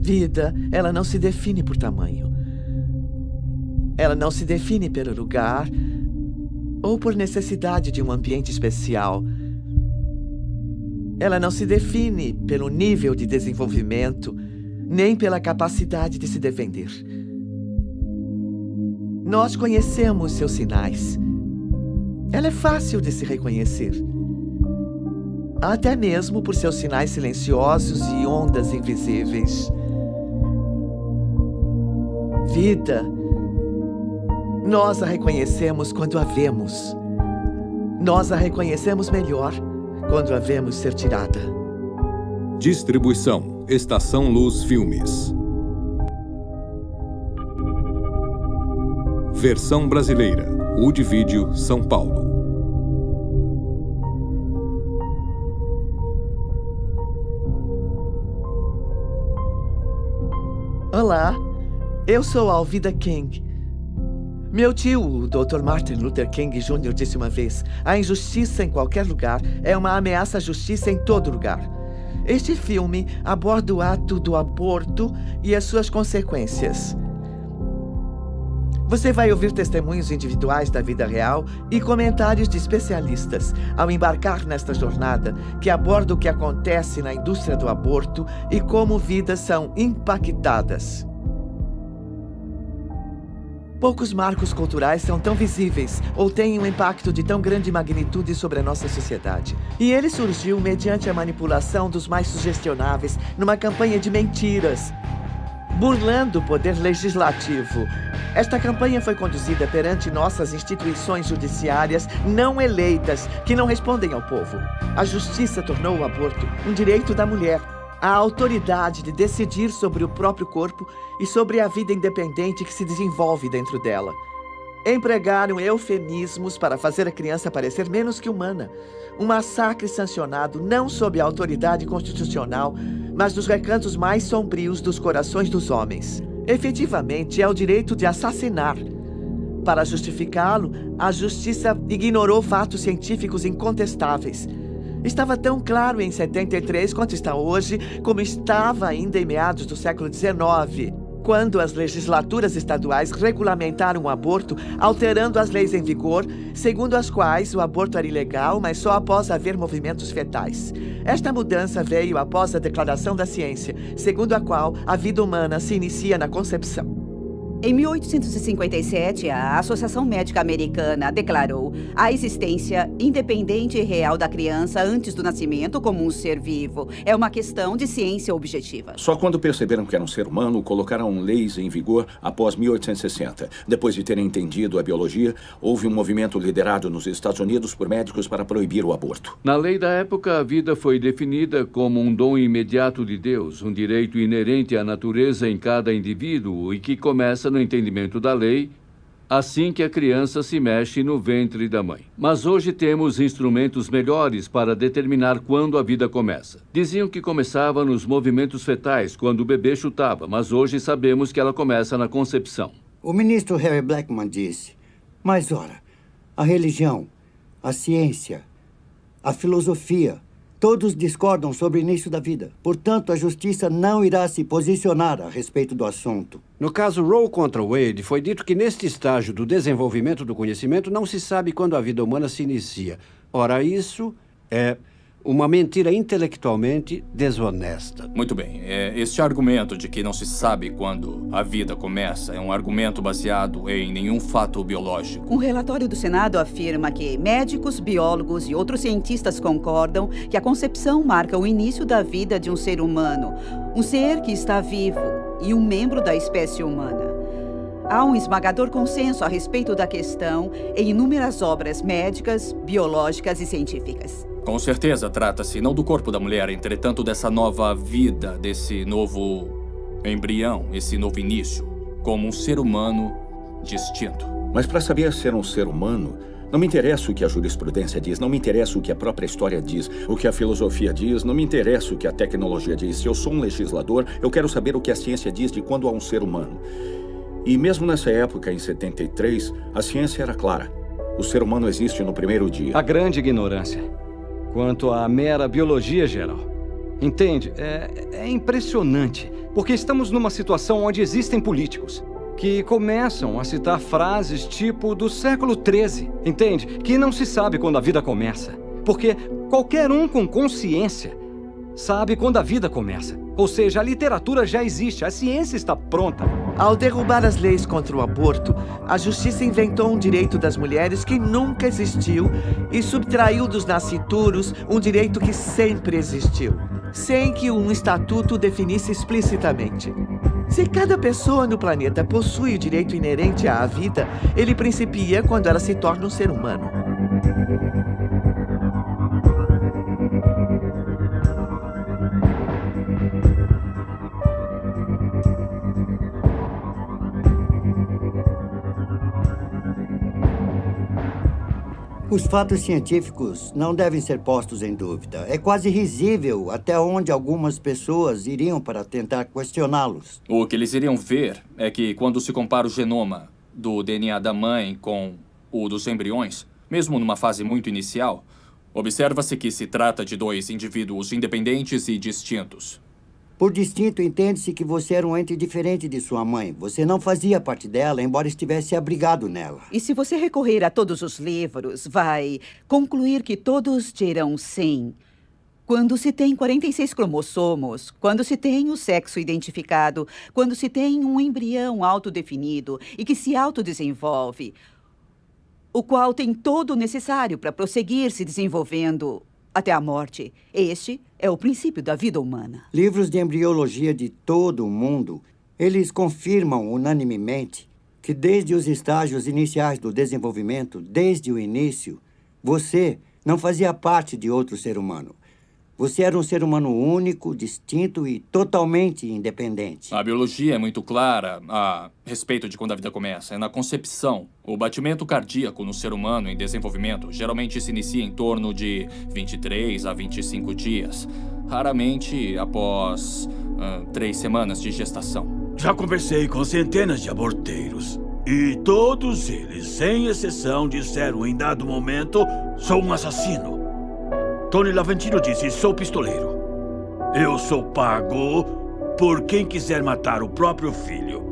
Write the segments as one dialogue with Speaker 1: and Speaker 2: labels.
Speaker 1: Vida, ela não se define por tamanho. Ela não se define pelo lugar ou por necessidade de um ambiente especial. Ela não se define pelo nível de desenvolvimento, nem pela capacidade de se defender. Nós conhecemos seus sinais. Ela é fácil de se reconhecer. Até mesmo por seus sinais silenciosos e ondas invisíveis. Vida, nós a reconhecemos quando a vemos. Nós a reconhecemos melhor quando a vemos ser tirada.
Speaker 2: Distribuição: Estação Luz Filmes. Versão brasileira: Wood Video, São Paulo.
Speaker 1: Olá, eu sou Alvida King. Meu tio, o Dr. Martin Luther King Jr., disse uma vez: a injustiça em qualquer lugar é uma ameaça à justiça em todo lugar. Este filme aborda o ato do aborto e as suas consequências. Você vai ouvir testemunhos individuais da vida real e comentários de especialistas ao embarcar nesta jornada que aborda o que acontece na indústria do aborto e como vidas são impactadas. Poucos marcos culturais são tão visíveis ou têm um impacto de tão grande magnitude sobre a nossa sociedade. E ele surgiu mediante a manipulação dos mais sugestionáveis numa campanha de mentiras, burlando o poder legislativo. Esta campanha foi conduzida perante nossas instituições judiciárias não eleitas, que não respondem ao povo. A justiça tornou o aborto um direito da mulher, a autoridade de decidir sobre o próprio corpo e sobre a vida independente que se desenvolve dentro dela. Empregaram eufemismos para fazer a criança parecer menos que humana. Um massacre sancionado não sob a autoridade constitucional, mas dos recantos mais sombrios dos corações dos homens. Efetivamente, é o direito de assassinar. Para justificá-lo, a justiça ignorou fatos científicos incontestáveis. Estava tão claro em 73 quanto está hoje, como estava ainda em meados do século XIX, quando as legislaturas estaduais regulamentaram o aborto, alterando as leis em vigor, segundo as quais o aborto era ilegal, mas só após haver movimentos fetais. Esta mudança veio após a declaração da ciência, segundo a qual a vida humana se inicia na concepção.
Speaker 3: Em 1857, a Associação Médica Americana declarou a existência independente e real da criança antes do nascimento como um ser vivo. É uma questão de ciência objetiva.
Speaker 4: Só quando perceberam que era um ser humano, colocaram leis em vigor após 1860. Depois de terem entendido a biologia, houve um movimento liderado nos Estados Unidos por médicos para proibir o aborto.
Speaker 5: Na lei da época, a vida foi definida como um dom imediato de Deus, um direito inerente à natureza em cada indivíduo e que começa no entendimento da lei, assim que a criança se mexe no ventre da mãe. Mas hoje temos instrumentos melhores para determinar quando a vida começa. Diziam que começava nos movimentos fetais, quando o bebê chutava, mas hoje sabemos que ela começa na concepção.
Speaker 6: O ministro Harry Blackman disse: mas ora, a religião, a ciência, a filosofia, todos discordam sobre o início da vida. Portanto, a justiça não irá se posicionar a respeito do assunto.
Speaker 7: No caso Roe contra Wade, foi dito que neste estágio do desenvolvimento do conhecimento não se sabe quando a vida humana se inicia. Ora, isso é uma mentira intelectualmente desonesta.
Speaker 8: Muito bem. Este argumento de que não se sabe quando a vida começa é um argumento baseado em nenhum fato biológico.
Speaker 3: Um relatório do Senado afirma que médicos, biólogos e outros cientistas concordam que a concepção marca o início da vida de um ser humano, um ser que está vivo e um membro da espécie humana. Há um esmagador consenso a respeito da questão em inúmeras obras médicas, biológicas e científicas.
Speaker 8: Com certeza trata-se não do corpo da mulher, entretanto dessa nova vida, desse novo embrião, esse novo início, como um ser humano distinto.
Speaker 4: Mas para saber ser um ser humano, não me interessa o que a jurisprudência diz, não me interessa o que a própria história diz, o que a filosofia diz, não me interessa o que a tecnologia diz. Se eu sou um legislador, eu quero saber o que a ciência diz de quando há um ser humano. E mesmo nessa época, em 73, a ciência era clara. O ser humano existe no primeiro dia.
Speaker 9: A grande ignorância quanto à mera biologia geral. Entende? É impressionante. Porque estamos numa situação onde existem políticos que começam a citar frases tipo do século XIII, entende? Que não se sabe quando a vida começa. Porque qualquer um com consciência sabe quando a vida começa. Ou seja, a literatura já existe, a ciência está pronta.
Speaker 1: Ao derrubar as leis contra o aborto, a justiça inventou um direito das mulheres que nunca existiu e subtraiu dos nascituros um direito que sempre existiu, sem que um estatuto definisse explicitamente. Se cada pessoa no planeta possui o direito inerente à vida, ele principia quando ela se torna um ser humano.
Speaker 6: Os fatos científicos não devem ser postos em dúvida. É quase risível até onde algumas pessoas iriam para tentar questioná-los.
Speaker 8: O que eles iriam ver é que quando se compara o genoma do DNA da mãe com o dos embriões, mesmo numa fase muito inicial, observa-se que se trata de dois indivíduos independentes e distintos.
Speaker 6: Por distinto, entende-se que você era um ente diferente de sua mãe. Você não fazia parte dela, embora estivesse abrigado nela.
Speaker 3: E se você recorrer a todos os livros, vai concluir que todos dirão sim. Quando se tem 46 cromossomos, quando se tem o sexo identificado, quando se tem um embrião autodefinido e que se autodesenvolve, o qual tem todo o necessário para prosseguir se desenvolvendo até a morte. Este é o princípio da vida humana.
Speaker 6: Livros de embriologia de todo o mundo, eles confirmam unanimemente que desde os estágios iniciais do desenvolvimento, desde o início, você não fazia parte de outro ser humano. Você era um ser humano único, distinto e totalmente independente.
Speaker 8: A biologia é muito clara a respeito de quando a vida começa. É na concepção. O batimento cardíaco no ser humano em desenvolvimento geralmente se inicia em torno de 23 a 25 dias. Raramente após 3 semanas de gestação.
Speaker 10: Já conversei com centenas de aborteiros. E todos eles, sem exceção, disseram em dado momento: sou um assassino. Tony Lavantino disse: sou pistoleiro. Eu sou pago por quem quiser matar o próprio filho.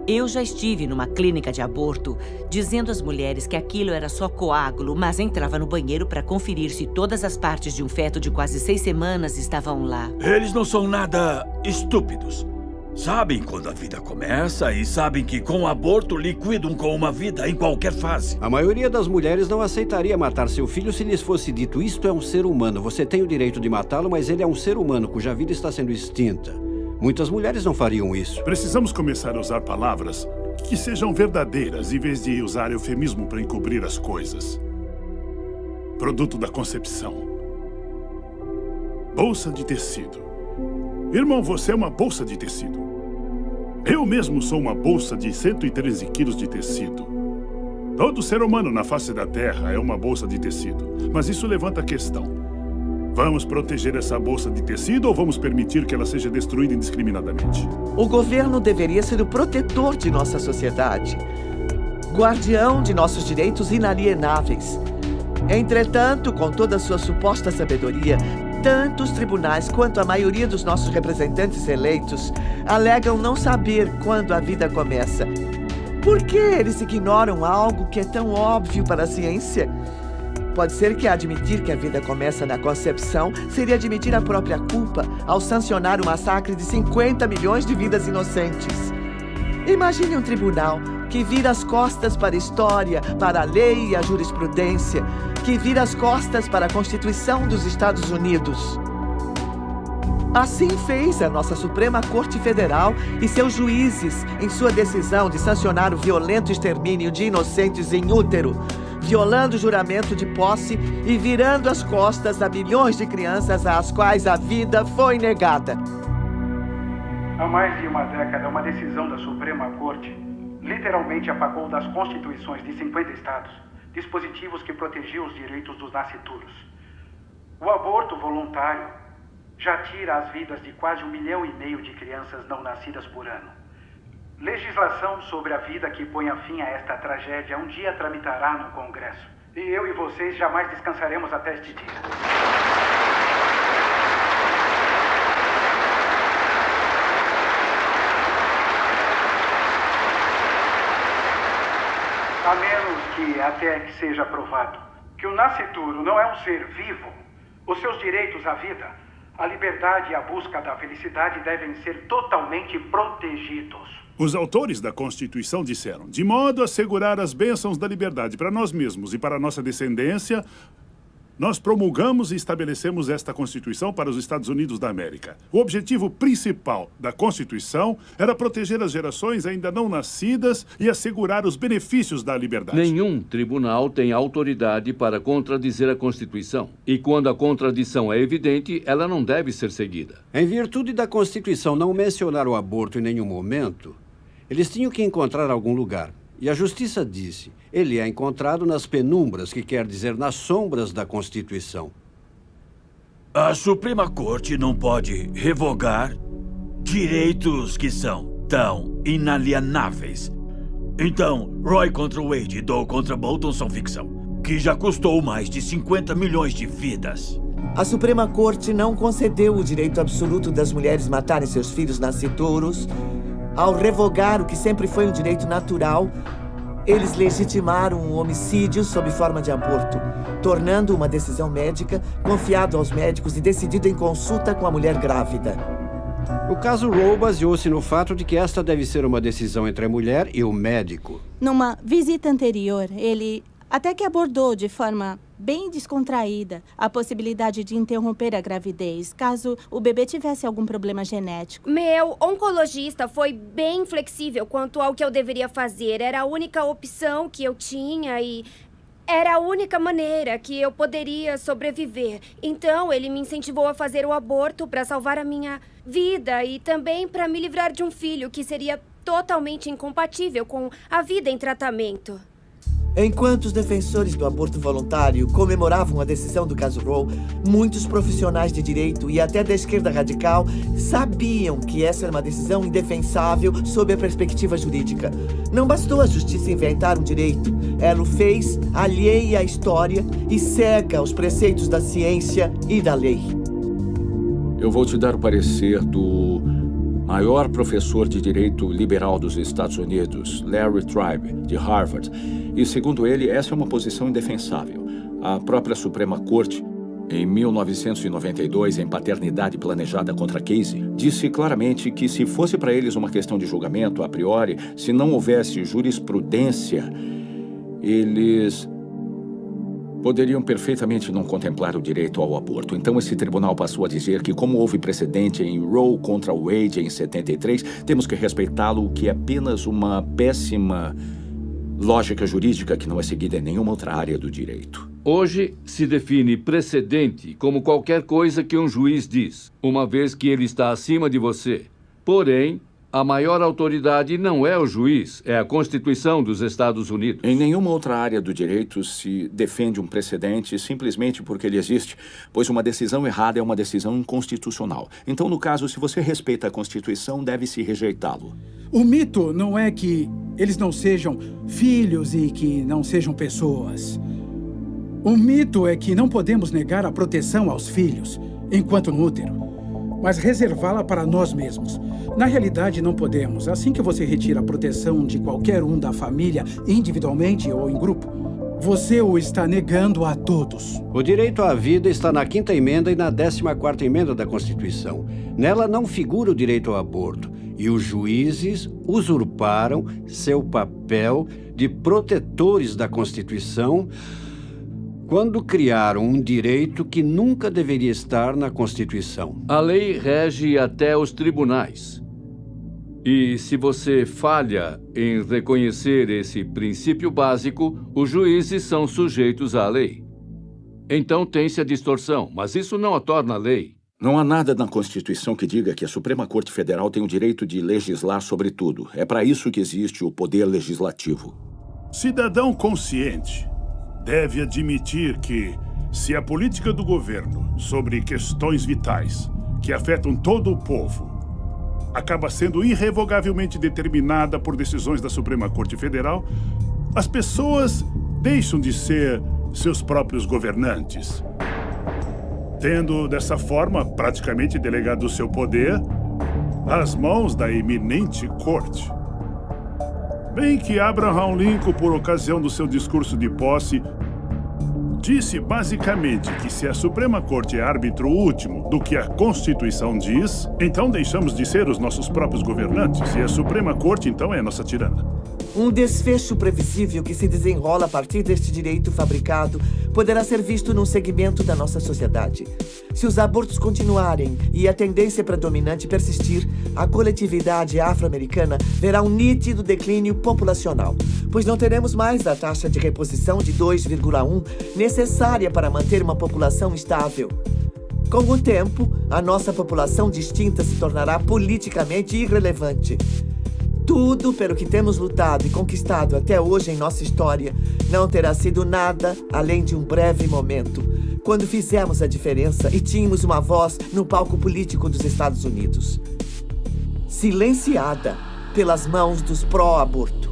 Speaker 11: Eu já estive numa clínica de aborto dizendo às mulheres que aquilo era só coágulo, mas entrava no banheiro para conferir se todas as partes de um feto de quase 6 semanas estavam lá.
Speaker 10: Eles não são nada estúpidos. Sabem quando a vida começa e sabem que com o aborto liquidam com uma vida em qualquer fase.
Speaker 7: A maioria das mulheres não aceitaria matar seu filho se lhes fosse dito: isto é um ser humano, você tem o direito de matá-lo, mas ele é um ser humano cuja vida está sendo extinta. Muitas mulheres não fariam isso.
Speaker 12: Precisamos começar a usar palavras que sejam verdadeiras, em vez de usar eufemismo para encobrir as coisas. Produto da concepção. Bolsa de tecido. Irmão, você é uma bolsa de tecido. Eu mesmo sou uma bolsa de 113 quilos de tecido. Todo ser humano na face da Terra é uma bolsa de tecido. Mas isso levanta a questão. Vamos proteger essa bolsa de tecido ou vamos permitir que ela seja destruída indiscriminadamente?
Speaker 1: O governo deveria ser o protetor de nossa sociedade, guardião de nossos direitos inalienáveis. Entretanto, com toda a sua suposta sabedoria, tanto os tribunais quanto a maioria dos nossos representantes eleitos alegam não saber quando a vida começa. Por que eles ignoram algo que é tão óbvio para a ciência? Pode ser que admitir que a vida começa na concepção seria admitir a própria culpa ao sancionar o massacre de 50 milhões de vidas inocentes. Imagine um tribunal que vira as costas para a história, para a lei e a jurisprudência, que vira as costas para a Constituição dos Estados Unidos. Assim fez a nossa Suprema Corte Federal e seus juízes em sua decisão de sancionar o violento extermínio de inocentes em útero, violando o juramento de posse e virando as costas a milhões de crianças às quais a vida foi negada.
Speaker 13: Há mais de uma década, uma decisão da Suprema Corte literalmente apagou das constituições de 50 estados dispositivos que protegiam os direitos dos nascituros. O aborto voluntário já tira as vidas de quase 1,5 milhão de crianças não nascidas por ano. Legislação sobre a vida que ponha fim a esta tragédia um dia tramitará no Congresso. E eu e vocês jamais descansaremos até este dia. que, até que seja provado que o nascituro não é um ser vivo, os seus direitos à vida, a liberdade e a busca da felicidade devem ser totalmente protegidos.
Speaker 12: Os autores da Constituição disseram, de modo a assegurar as bênçãos da liberdade para nós mesmos e para a nossa descendência, nós promulgamos e estabelecemos esta Constituição para os Estados Unidos da América. O objetivo principal da Constituição era proteger as gerações ainda não nascidas e assegurar os benefícios da liberdade.
Speaker 5: Nenhum tribunal tem autoridade para contradizer a Constituição. E quando a contradição é evidente, ela não deve ser seguida.
Speaker 7: Em virtude da Constituição não mencionar o aborto em nenhum momento, eles tinham que encontrar algum lugar. E a Justiça disse, ele é encontrado nas penumbras, que quer dizer nas sombras da Constituição.
Speaker 10: A Suprema Corte não pode revogar direitos que são tão inalienáveis. Então, Roe contra Wade e Doe contra Bolton são ficção, que já custou mais de 50 milhões de vidas.
Speaker 1: A Suprema Corte não concedeu o direito absoluto das mulheres matarem seus filhos nascitouros. Ao revogar o que sempre foi um direito natural, eles legitimaram um homicídio sob forma de aborto, tornando uma decisão médica confiada aos médicos e decidida em consulta com a mulher grávida.
Speaker 7: O caso Roe baseou-se no fato de que esta deve ser uma decisão entre a mulher e o médico.
Speaker 14: Numa visita anterior, ele até que abordou de forma bem descontraída a possibilidade de interromper a gravidez, caso o bebê tivesse algum problema genético.
Speaker 15: Meu oncologista foi bem flexível quanto ao que eu deveria fazer. Era a única opção que eu tinha e era a única maneira que eu poderia sobreviver. Então, ele me incentivou a fazer o aborto para salvar a minha vida e também para me livrar de um filho que seria totalmente incompatível com a vida em tratamento.
Speaker 1: Enquanto os defensores do aborto voluntário comemoravam a decisão do caso Roe, muitos profissionais de direito e até da esquerda radical sabiam que essa era uma decisão indefensável sob a perspectiva jurídica. Não bastou a justiça inventar um direito, ela o fez alheia à história e cega aos preceitos da ciência e da lei.
Speaker 4: Eu vou te dar o parecer do maior professor de direito liberal dos Estados Unidos, Larry Tribe, de Harvard. E, segundo ele, essa é uma posição indefensável. A própria Suprema Corte, em 1992, em paternidade planejada contra Casey, disse claramente que se fosse para eles uma questão de julgamento a priori, se não houvesse jurisprudência, eles poderiam perfeitamente não contemplar o direito ao aborto. Então, esse tribunal passou a dizer que, como houve precedente em Roe contra Wade em 73, temos que respeitá-lo, o que é apenas uma péssima lógica jurídica que não é seguida em nenhuma outra área do direito.
Speaker 5: Hoje se define precedente como qualquer coisa que um juiz diz, uma vez que ele está acima de você. Porém, a maior autoridade não é o juiz, é a Constituição dos Estados Unidos.
Speaker 4: Em nenhuma outra área do direito se defende um precedente simplesmente porque ele existe, pois uma decisão errada é uma decisão inconstitucional. Então, no caso, se você respeita a Constituição, deve-se rejeitá-lo.
Speaker 16: O mito não é que eles não sejam filhos e que não sejam pessoas. O mito é que não podemos negar a proteção aos filhos enquanto no útero, mas reservá-la para nós mesmos. Na realidade, não podemos. Assim que você retira a proteção de qualquer um da família, individualmente ou em grupo, você o está negando a todos.
Speaker 7: O direito à vida está na 5ª emenda e na 14ª emenda da Constituição. Nela não figura o direito ao aborto. E os juízes usurparam seu papel de protetores da Constituição quando criaram um direito que nunca deveria estar na Constituição.
Speaker 5: A lei rege até os tribunais. E se você falha em reconhecer esse princípio básico, os juízes são sujeitos à lei. Então tem-se a distorção, mas isso não a torna lei.
Speaker 4: Não há nada na Constituição que diga que a Suprema Corte Federal tem o direito de legislar sobre tudo. É para isso que existe o poder legislativo.
Speaker 12: Cidadão consciente deve admitir que, se a política do governo sobre questões vitais que afetam todo o povo acaba sendo irrevogavelmente determinada por decisões da Suprema Corte Federal, as pessoas deixam de ser seus próprios governantes, tendo, dessa forma, praticamente delegado o seu poder às mãos da eminente corte. Bem que Abraham Lincoln, por ocasião do seu discurso de posse, disse basicamente que se a Suprema Corte é árbitro último do que a Constituição diz, então deixamos de ser os nossos próprios governantes e a Suprema Corte, então, é nossa tirana.
Speaker 1: Um desfecho previsível que se desenrola a partir deste direito fabricado poderá ser visto num segmento da nossa sociedade. Se os abortos continuarem e a tendência predominante persistir, a coletividade afro-americana verá um nítido declínio populacional, pois não teremos mais a taxa de reposição de 2,1 necessária para manter uma população estável. Com o tempo, a nossa população distinta se tornará politicamente irrelevante. Tudo pelo que temos lutado e conquistado até hoje em nossa história não terá sido nada além de um breve momento, quando fizemos a diferença e tínhamos uma voz no palco político dos Estados Unidos. Silenciada pelas mãos dos pró-aborto.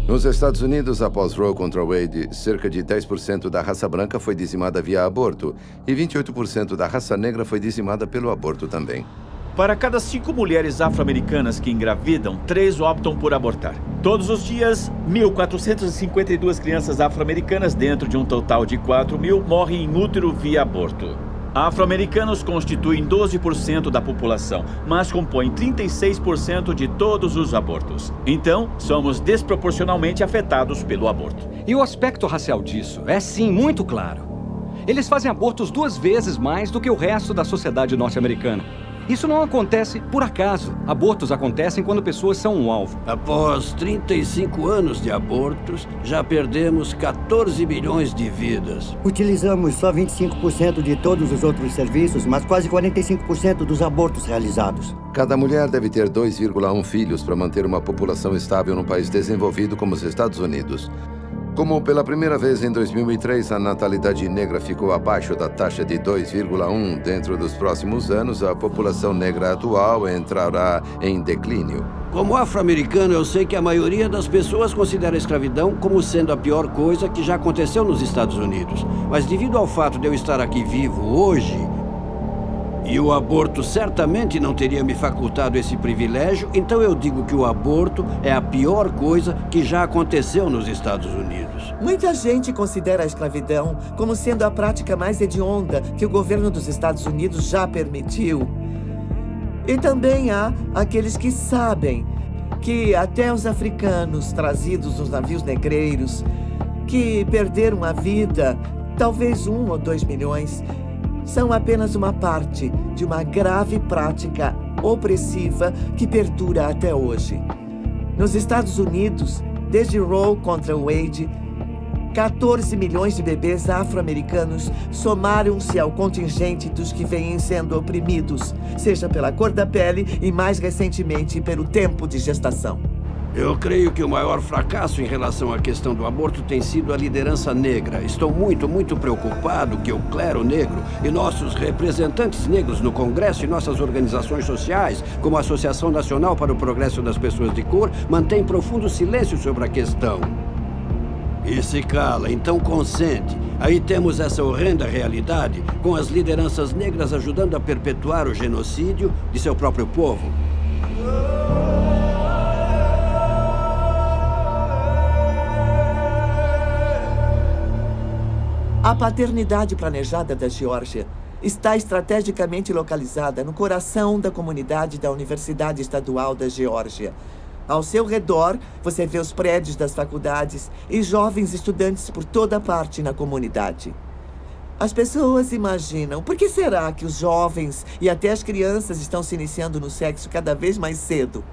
Speaker 17: Nos Estados Unidos, após Roe contra Wade, cerca de 10% da raça branca foi dizimada via aborto e 28% da raça negra foi dizimada pelo aborto também.
Speaker 18: Para cada 5 mulheres afro-americanas que engravidam, 3 optam por abortar. Todos os dias, 1.452 crianças afro-americanas, dentro de um total de 4.000, morrem em útero via aborto. Afro-americanos constituem 12% da população, mas compõem 36% de todos os abortos. Então, somos desproporcionalmente afetados pelo aborto.
Speaker 9: E o aspecto racial disso é, sim, muito claro. Eles fazem abortos 2 vezes mais do que o resto da sociedade norte-americana. Isso não acontece por acaso. Abortos acontecem quando pessoas são um alvo.
Speaker 7: Após 35 anos de abortos, já perdemos 14 milhões de vidas.
Speaker 6: Utilizamos só 25% de todos os outros serviços, mas quase 45% dos abortos realizados.
Speaker 17: Cada mulher deve ter 2,1 filhos para manter uma população estável num país desenvolvido como os Estados Unidos. Como pela primeira vez em 2003 a natalidade negra ficou abaixo da taxa de 2,1 dentro dos próximos anos, a população negra atual entrará em declínio.
Speaker 7: Como afro-americano, eu sei que a maioria das pessoas considera a escravidão como sendo a pior coisa que já aconteceu nos Estados Unidos. Mas devido ao fato de eu estar aqui vivo hoje, e o aborto certamente não teria me facultado esse privilégio, então eu digo que o aborto é a pior coisa que já aconteceu nos Estados Unidos.
Speaker 1: Muita gente considera a escravidão como sendo a prática mais hedionda que o governo dos Estados Unidos já permitiu. E também há aqueles que sabem que até os africanos trazidos nos navios negreiros, que perderam a vida, talvez 1 ou 2 milhões, são apenas uma parte de uma grave prática opressiva que perdura até hoje. Nos Estados Unidos, desde Roe contra Wade, 14 milhões de bebês afro-americanos somaram-se ao contingente dos que vêm sendo oprimidos, seja pela cor da pele e, mais recentemente, pelo tempo de gestação.
Speaker 7: Eu creio que o maior fracasso em relação à questão do aborto tem sido a liderança negra. Estou muito preocupado que o clero negro e nossos representantes negros no Congresso e nossas organizações sociais, como a Associação Nacional para o Progresso das Pessoas de Cor, mantêm profundo silêncio sobre a questão. E se cala, então consente. Aí temos essa horrenda realidade, com as lideranças negras ajudando a perpetuar o genocídio de seu próprio povo.
Speaker 1: A paternidade planejada da Geórgia está estrategicamente localizada no coração da comunidade da Universidade Estadual da Geórgia. Ao seu redor, você vê os prédios das faculdades e jovens estudantes por toda parte na comunidade. As pessoas imaginam, por que será que os jovens e até as crianças estão se iniciando no sexo cada vez mais cedo?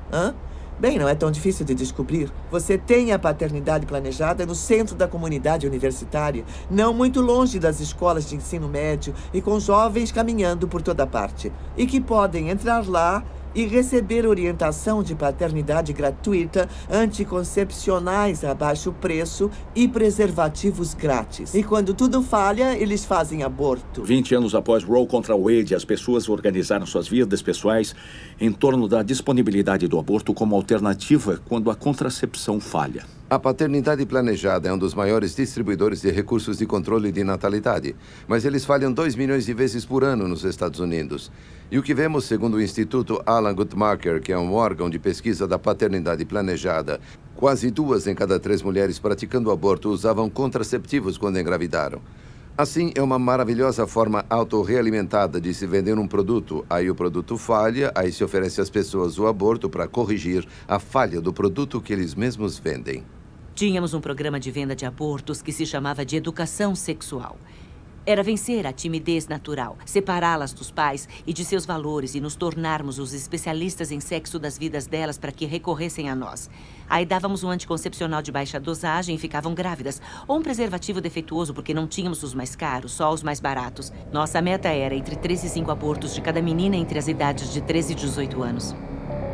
Speaker 1: Bem, não é tão difícil de descobrir. Você tem a paternidade planejada no centro da comunidade universitária, não muito longe das escolas de ensino médio e com jovens caminhando por toda parte, e que podem entrar lá e receber orientação de paternidade gratuita, anticoncepcionais a baixo preço e preservativos grátis. E quando tudo falha, eles fazem aborto.
Speaker 4: 20 anos após Roe contra Wade, as pessoas organizaram suas vidas pessoais em torno da disponibilidade do aborto como alternativa quando a contracepção falha.
Speaker 17: A paternidade planejada é um dos maiores distribuidores de recursos de controle de natalidade, mas eles falham 2 milhões de vezes por ano nos Estados Unidos. E o que vemos, segundo o Instituto Alan Guttmacher, que é um órgão de pesquisa da paternidade planejada, quase 2 em cada 3 mulheres praticando aborto usavam contraceptivos quando engravidaram. Assim, é uma maravilhosa forma autorrealimentada de se vender um produto. Aí o produto falha, aí se oferece às pessoas o aborto para corrigir a falha do produto que eles mesmos vendem.
Speaker 11: Tínhamos um programa de venda de abortos que se chamava de educação sexual. Era vencer a timidez natural, separá-las dos pais e de seus valores e nos tornarmos os especialistas em sexo das vidas delas para que recorressem a nós. Aí dávamos um anticoncepcional de baixa dosagem e ficavam grávidas, ou um preservativo defeituoso porque não tínhamos os mais caros, só os mais baratos. Nossa meta era entre 3 e 5 abortos de cada menina entre as idades de 13 e 18 anos.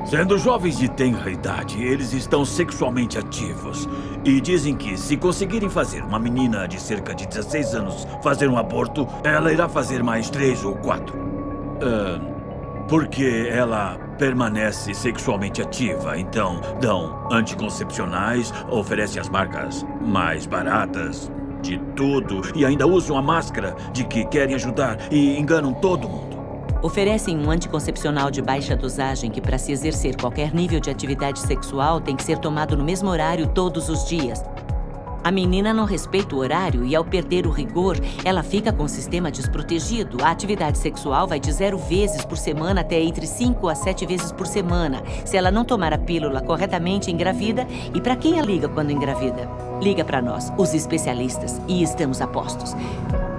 Speaker 10: Sendo jovens de tenra idade, eles estão sexualmente ativos. E dizem que se conseguirem fazer uma menina de cerca de 16 anos fazer um aborto, ela irá fazer mais 3 ou 4. Porque ela permanece sexualmente ativa. Então, dão anticoncepcionais, oferecem as marcas mais baratas de tudo e ainda usam a máscara de que querem ajudar e enganam todo mundo.
Speaker 11: Oferecem um anticoncepcional de baixa dosagem que, para se exercer qualquer nível de atividade sexual, tem que ser tomado no mesmo horário todos os dias. A menina não respeita o horário e, ao perder o rigor, ela fica com o sistema desprotegido. A atividade sexual vai de 0 vezes por semana até entre 5 a 7 vezes por semana. Se ela não tomar a pílula corretamente, engravida. E para quem ela liga quando engravida? Liga para nós, os especialistas, e estamos a postos.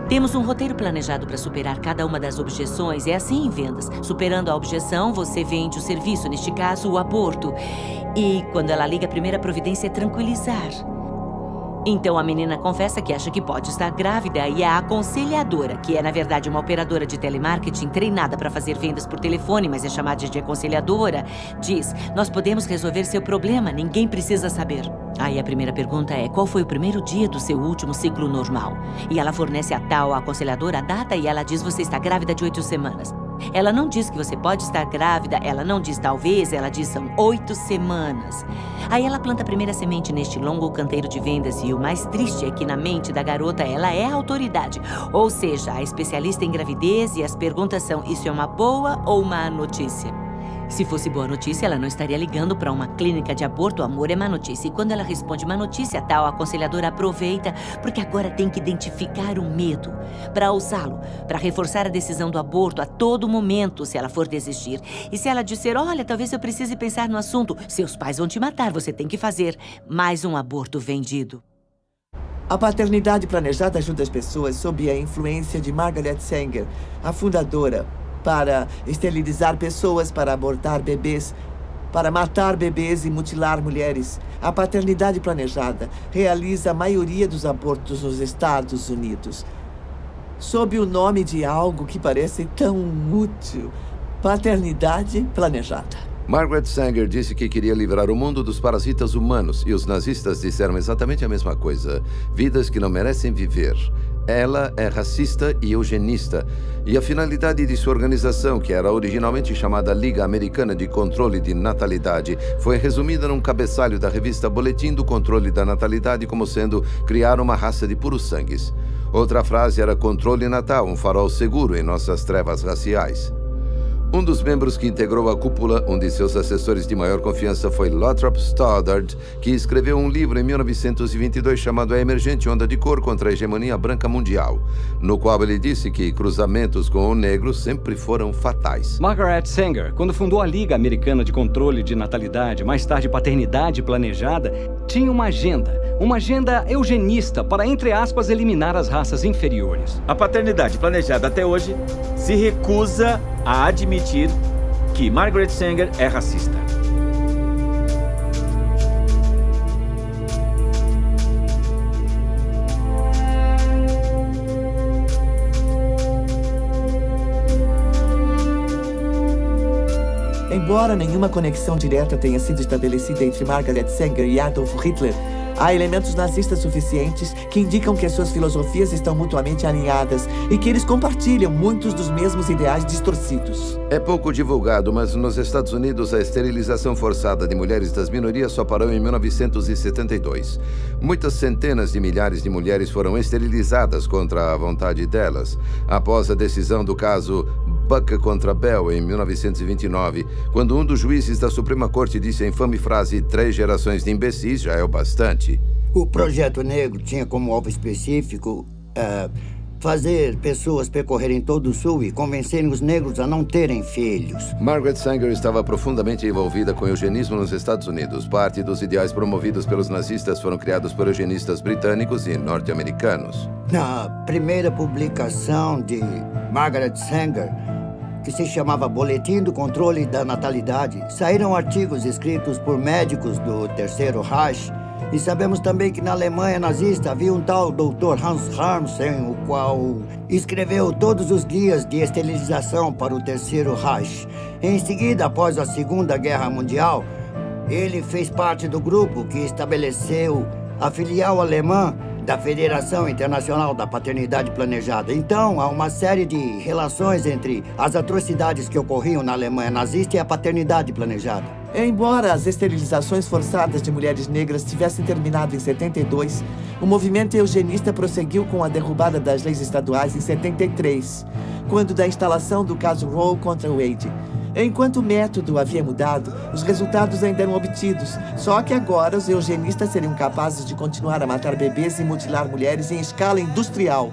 Speaker 11: Temos um roteiro planejado para superar cada uma das objeções. É assim em vendas. Superando a objeção, você vende o serviço, neste caso, o aborto. E quando ela liga, a primeira providência é tranquilizar. Então a menina confessa que acha que pode estar grávida e a aconselhadora, que é na verdade uma operadora de telemarketing treinada para fazer vendas por telefone, mas é chamada de aconselhadora, diz: nós podemos resolver seu problema, ninguém precisa saber. Aí a primeira pergunta é: qual foi o primeiro dia do seu último ciclo normal? E ela fornece a tal aconselhadora a data e ela diz: você está grávida de 8 semanas. Ela não diz que você pode estar grávida, ela não diz talvez, ela diz são 8 semanas. Aí ela planta a primeira semente neste longo canteiro de vendas e o mais triste é que na mente da garota ela é a autoridade. Ou seja, a especialista em gravidez e as perguntas são: isso é uma boa ou má notícia? Se fosse boa notícia, ela não estaria ligando para uma clínica de aborto. O amor é má notícia. E quando ela responde má notícia, tal aconselhadora aproveita, porque agora tem que identificar o medo para usá-lo, para reforçar a decisão do aborto a todo momento, se ela for desistir. E se ela disser: olha, talvez eu precise pensar no assunto, seus pais vão te matar, você tem que fazer mais um aborto vendido.
Speaker 1: A paternidade planejada ajuda as pessoas sob a influência de Margaret Sanger, a fundadora, para esterilizar pessoas, para abortar bebês, para matar bebês e mutilar mulheres. A paternidade planejada realiza a maioria dos abortos nos Estados Unidos, sob o nome de algo que parece tão útil: paternidade planejada.
Speaker 17: Margaret Sanger disse que queria livrar o mundo dos parasitas humanos, e os nazistas disseram exatamente a mesma coisa: vidas que não merecem viver. Ela é racista e eugenista, e a finalidade de sua organização, que era originalmente chamada Liga Americana de Controle de Natalidade, foi resumida num cabeçalho da revista Boletim do Controle da Natalidade como sendo criar uma raça de puros sangues. Outra frase era controle natal, um farol seguro em nossas trevas raciais. Um dos membros que integrou a cúpula, um de seus assessores de maior confiança, foi Lothrop Stoddard, que escreveu um livro em 1922 chamado A Emergente Onda de Cor contra a Hegemonia Branca Mundial, no qual ele disse que cruzamentos com o negro sempre foram fatais.
Speaker 9: Margaret Sanger, quando fundou a Liga Americana de Controle de Natalidade, mais tarde Paternidade Planejada, tinha uma agenda eugenista para, entre aspas, eliminar as raças inferiores.
Speaker 18: A paternidade planejada até hoje se recusa a admitir que Margaret Sanger é racista.
Speaker 1: Embora embora nenhuma conexão direta tenha sido estabelecida entre Margaret Sanger e Adolf Hitler, há elementos nazistas suficientes que indicam que suas filosofias estão mutuamente alinhadas e que eles compartilham muitos dos mesmos ideais distorcidos.
Speaker 17: É pouco divulgado, mas nos Estados Unidos a esterilização forçada de mulheres das minorias só parou em 1972. Muitas centenas de milhares de mulheres foram esterilizadas contra a vontade delas. Após a decisão do caso Buck contra Bell, em 1929, quando um dos juízes da Suprema Corte disse a infame frase: 3 gerações de imbecis já é o bastante.
Speaker 6: O Projeto Negro tinha como alvo específico fazer pessoas percorrerem todo o Sul e convencerem os negros a não terem filhos.
Speaker 17: Margaret Sanger estava profundamente envolvida com o eugenismo nos Estados Unidos. Parte dos ideais promovidos pelos nazistas foram criados por eugenistas britânicos e norte-americanos.
Speaker 6: Na primeira publicação de Margaret Sanger, que se chamava Boletim do Controle da Natalidade, saíram artigos escritos por médicos do Terceiro Reich. E sabemos também que na Alemanha nazista havia um tal Dr. Hans Harmsen, o qual escreveu todos os guias de esterilização para o Terceiro Reich. Em seguida, após a Segunda Guerra Mundial, ele fez parte do grupo que estabeleceu a filial alemã da Federação Internacional da Paternidade Planejada. Então, há uma série de relações entre as atrocidades que ocorriam na Alemanha nazista e a paternidade planejada.
Speaker 1: Embora as esterilizações forçadas de mulheres negras tivessem terminado em 72, o movimento eugenista prosseguiu com a derrubada das leis estaduais em 73, quando da instalação do caso Roe contra Wade. Enquanto o método havia mudado, os resultados ainda eram obtidos, só que agora os eugenistas seriam capazes de continuar a matar bebês e mutilar mulheres em escala industrial.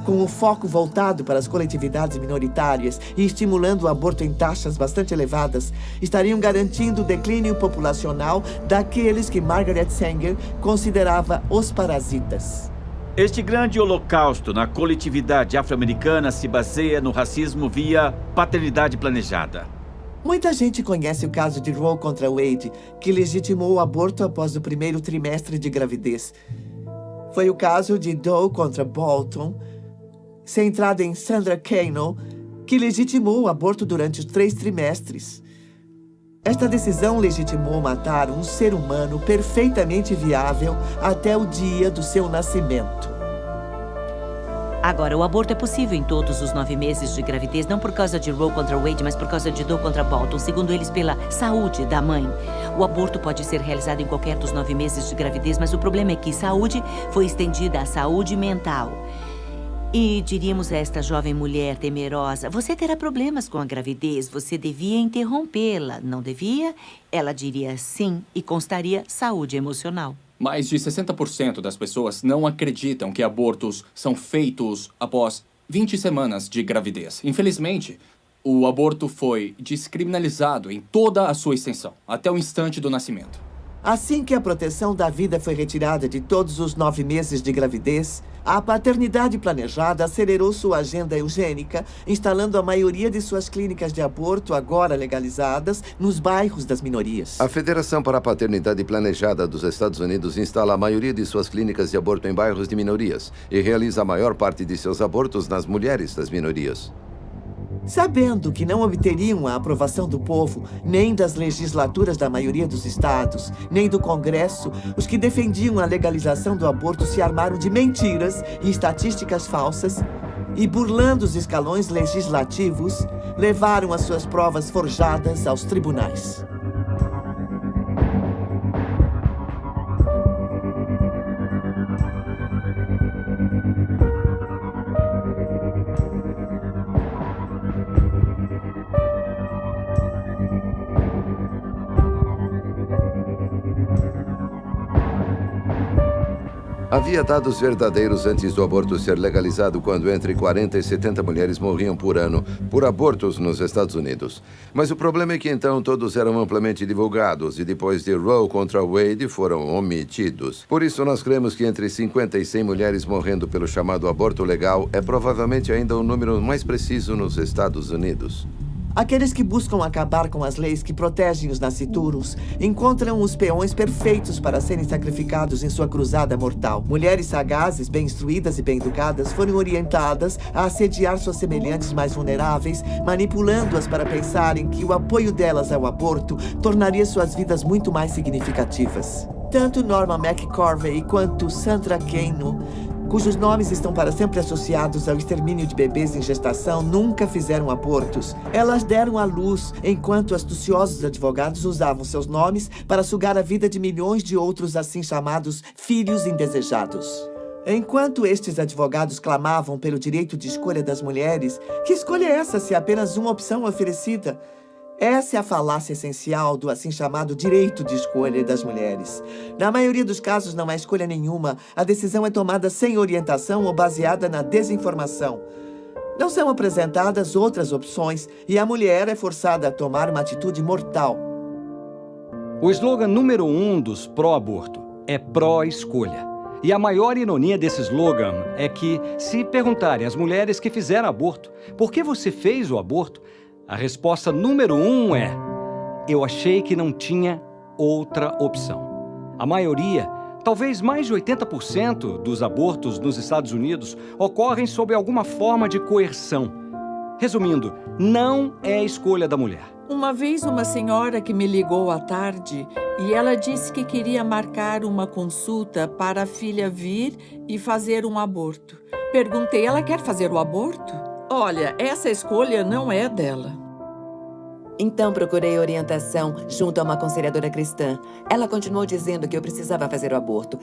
Speaker 1: Com o foco voltado para as coletividades minoritárias e estimulando o aborto em taxas bastante elevadas, estariam garantindo o declínio populacional daqueles que Margaret Sanger considerava os parasitas.
Speaker 18: Este grande holocausto na coletividade afro-americana se baseia no racismo via paternidade planejada.
Speaker 1: Muita gente conhece o caso de Roe contra Wade, que legitimou o aborto após o primeiro trimestre de gravidez. Foi o caso de Doe contra Bolton, centrado em Sandra Cano, que legitimou o aborto durante os 3 trimestres. Esta decisão legitimou matar um ser humano perfeitamente viável até o dia do seu nascimento.
Speaker 11: Agora, o aborto é possível em todos os 9 meses de gravidez, não por causa de Roe contra Wade, mas por causa de Doe contra Bolton, segundo eles, pela saúde da mãe. O aborto pode ser realizado em qualquer dos 9 meses de gravidez, mas o problema é que saúde foi estendida à saúde mental. E diríamos a esta jovem mulher temerosa: você terá problemas com a gravidez, você devia interrompê-la, não devia? Ela diria sim e constaria saúde emocional.
Speaker 8: Mais de 60% das pessoas não acreditam que abortos são feitos após 20 semanas de gravidez. Infelizmente, o aborto foi descriminalizado em toda a sua extensão, até o instante do nascimento.
Speaker 1: Assim que a proteção da vida foi retirada de todos os 9 meses de gravidez, a paternidade planejada acelerou sua agenda eugênica, instalando a maioria de suas clínicas de aborto, agora legalizadas, nos bairros das minorias.
Speaker 17: A Federação para a Paternidade Planejada dos Estados Unidos instala a maioria de suas clínicas de aborto em bairros de minorias e realiza a maior parte de seus abortos nas mulheres das minorias.
Speaker 1: Sabendo que não obteriam a aprovação do povo, nem das legislaturas da maioria dos estados, nem do Congresso, os que defendiam a legalização do aborto se armaram de mentiras e estatísticas falsas e, burlando os escalões legislativos, levaram as suas provas forjadas aos tribunais.
Speaker 17: Havia dados verdadeiros antes do aborto ser legalizado, quando entre 40 e 70 mulheres morriam por ano por abortos nos Estados Unidos. Mas o problema é que então todos eram amplamente divulgados e depois de Roe contra Wade foram omitidos. Por isso nós cremos que entre 50 e 100 mulheres morrendo pelo chamado aborto legal é provavelmente ainda o número mais preciso nos Estados Unidos.
Speaker 1: Aqueles que buscam acabar com as leis que protegem os nascituros encontram os peões perfeitos para serem sacrificados em sua cruzada mortal. Mulheres sagazes, bem instruídas e bem educadas foram orientadas a assediar suas semelhantes mais vulneráveis, manipulando-as para pensarem que o apoio delas ao aborto tornaria suas vidas muito mais significativas. Tanto Norma McCorvey quanto Sandra Kano, cujos nomes estão para sempre associados ao extermínio de bebês em gestação, nunca fizeram abortos. Elas deram à luz, enquanto astuciosos advogados usavam seus nomes para sugar a vida de milhões de outros assim chamados filhos indesejados. Enquanto estes advogados clamavam pelo direito de escolha das mulheres, que escolha é essa se apenas uma opção oferecida? Essa é a falácia essencial do assim chamado direito de escolha das mulheres. Na maioria dos casos não há escolha nenhuma. A decisão é tomada sem orientação ou baseada na desinformação. Não são apresentadas outras opções e a mulher é forçada a tomar uma atitude mortal.
Speaker 9: O slogan número 1 dos pró-aborto é pró-escolha. E a maior ironia desse slogan é que, se perguntarem às mulheres que fizeram aborto por que você fez o aborto, a resposta número 1 é: eu achei que não tinha outra opção. A maioria, talvez mais de 80% dos abortos nos Estados Unidos ocorrem sob alguma forma de coerção. Resumindo, não é a escolha da mulher.
Speaker 19: Uma vez uma senhora que me ligou à tarde e ela disse que queria marcar uma consulta para a filha vir e fazer um aborto. Perguntei, ela quer fazer o aborto? Olha, essa escolha não é dela.
Speaker 20: Então procurei orientação junto a uma aconselhadora cristã. Ela continuou dizendo que eu precisava fazer o aborto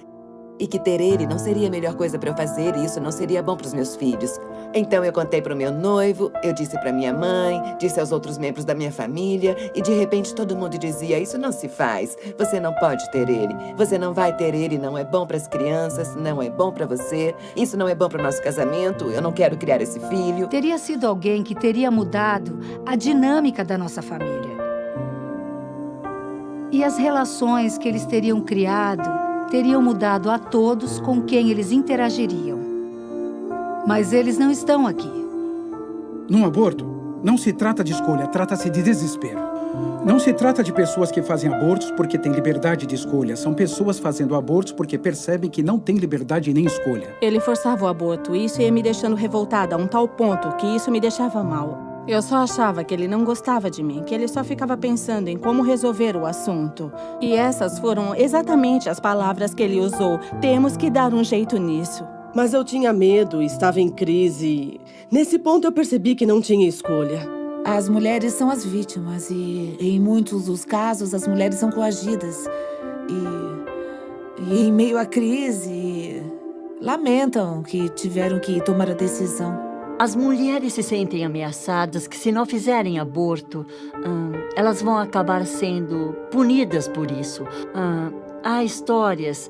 Speaker 20: e que ter ele não seria a melhor coisa para eu fazer e isso não seria bom para os meus filhos. Então eu contei para o meu noivo, eu disse para minha mãe, disse aos outros membros da minha família e de repente todo mundo dizia: isso não se faz, você não pode ter ele, você não vai ter ele, não é bom para as crianças, não é bom para você, isso não é bom para o nosso casamento, eu não quero criar esse filho.
Speaker 21: Teria sido alguém que teria mudado a dinâmica da nossa família. E as relações que eles teriam criado teriam mudado a todos com quem eles interagiriam. Mas eles não estão aqui.
Speaker 16: Num aborto, não se trata de escolha, trata-se de desespero. Não se trata de pessoas que fazem abortos porque têm liberdade de escolha. São pessoas fazendo abortos porque percebem que não têm liberdade nem escolha.
Speaker 14: Ele forçava o aborto e isso ia me deixando revoltada a um tal ponto que isso me deixava mal. Eu só achava que ele não gostava de mim, que ele só ficava pensando em como resolver o assunto. E essas foram exatamente as palavras que ele usou. Temos que dar um jeito nisso.
Speaker 22: Mas eu tinha medo, estava em crise. Nesse ponto eu percebi que não tinha escolha.
Speaker 23: As mulheres são as vítimas e, em muitos dos casos, as mulheres são coagidas. E em meio à crise, lamentam que tiveram que tomar a decisão.
Speaker 24: As mulheres se sentem ameaçadas que, se não fizerem aborto, elas vão acabar sendo punidas por isso. Há histórias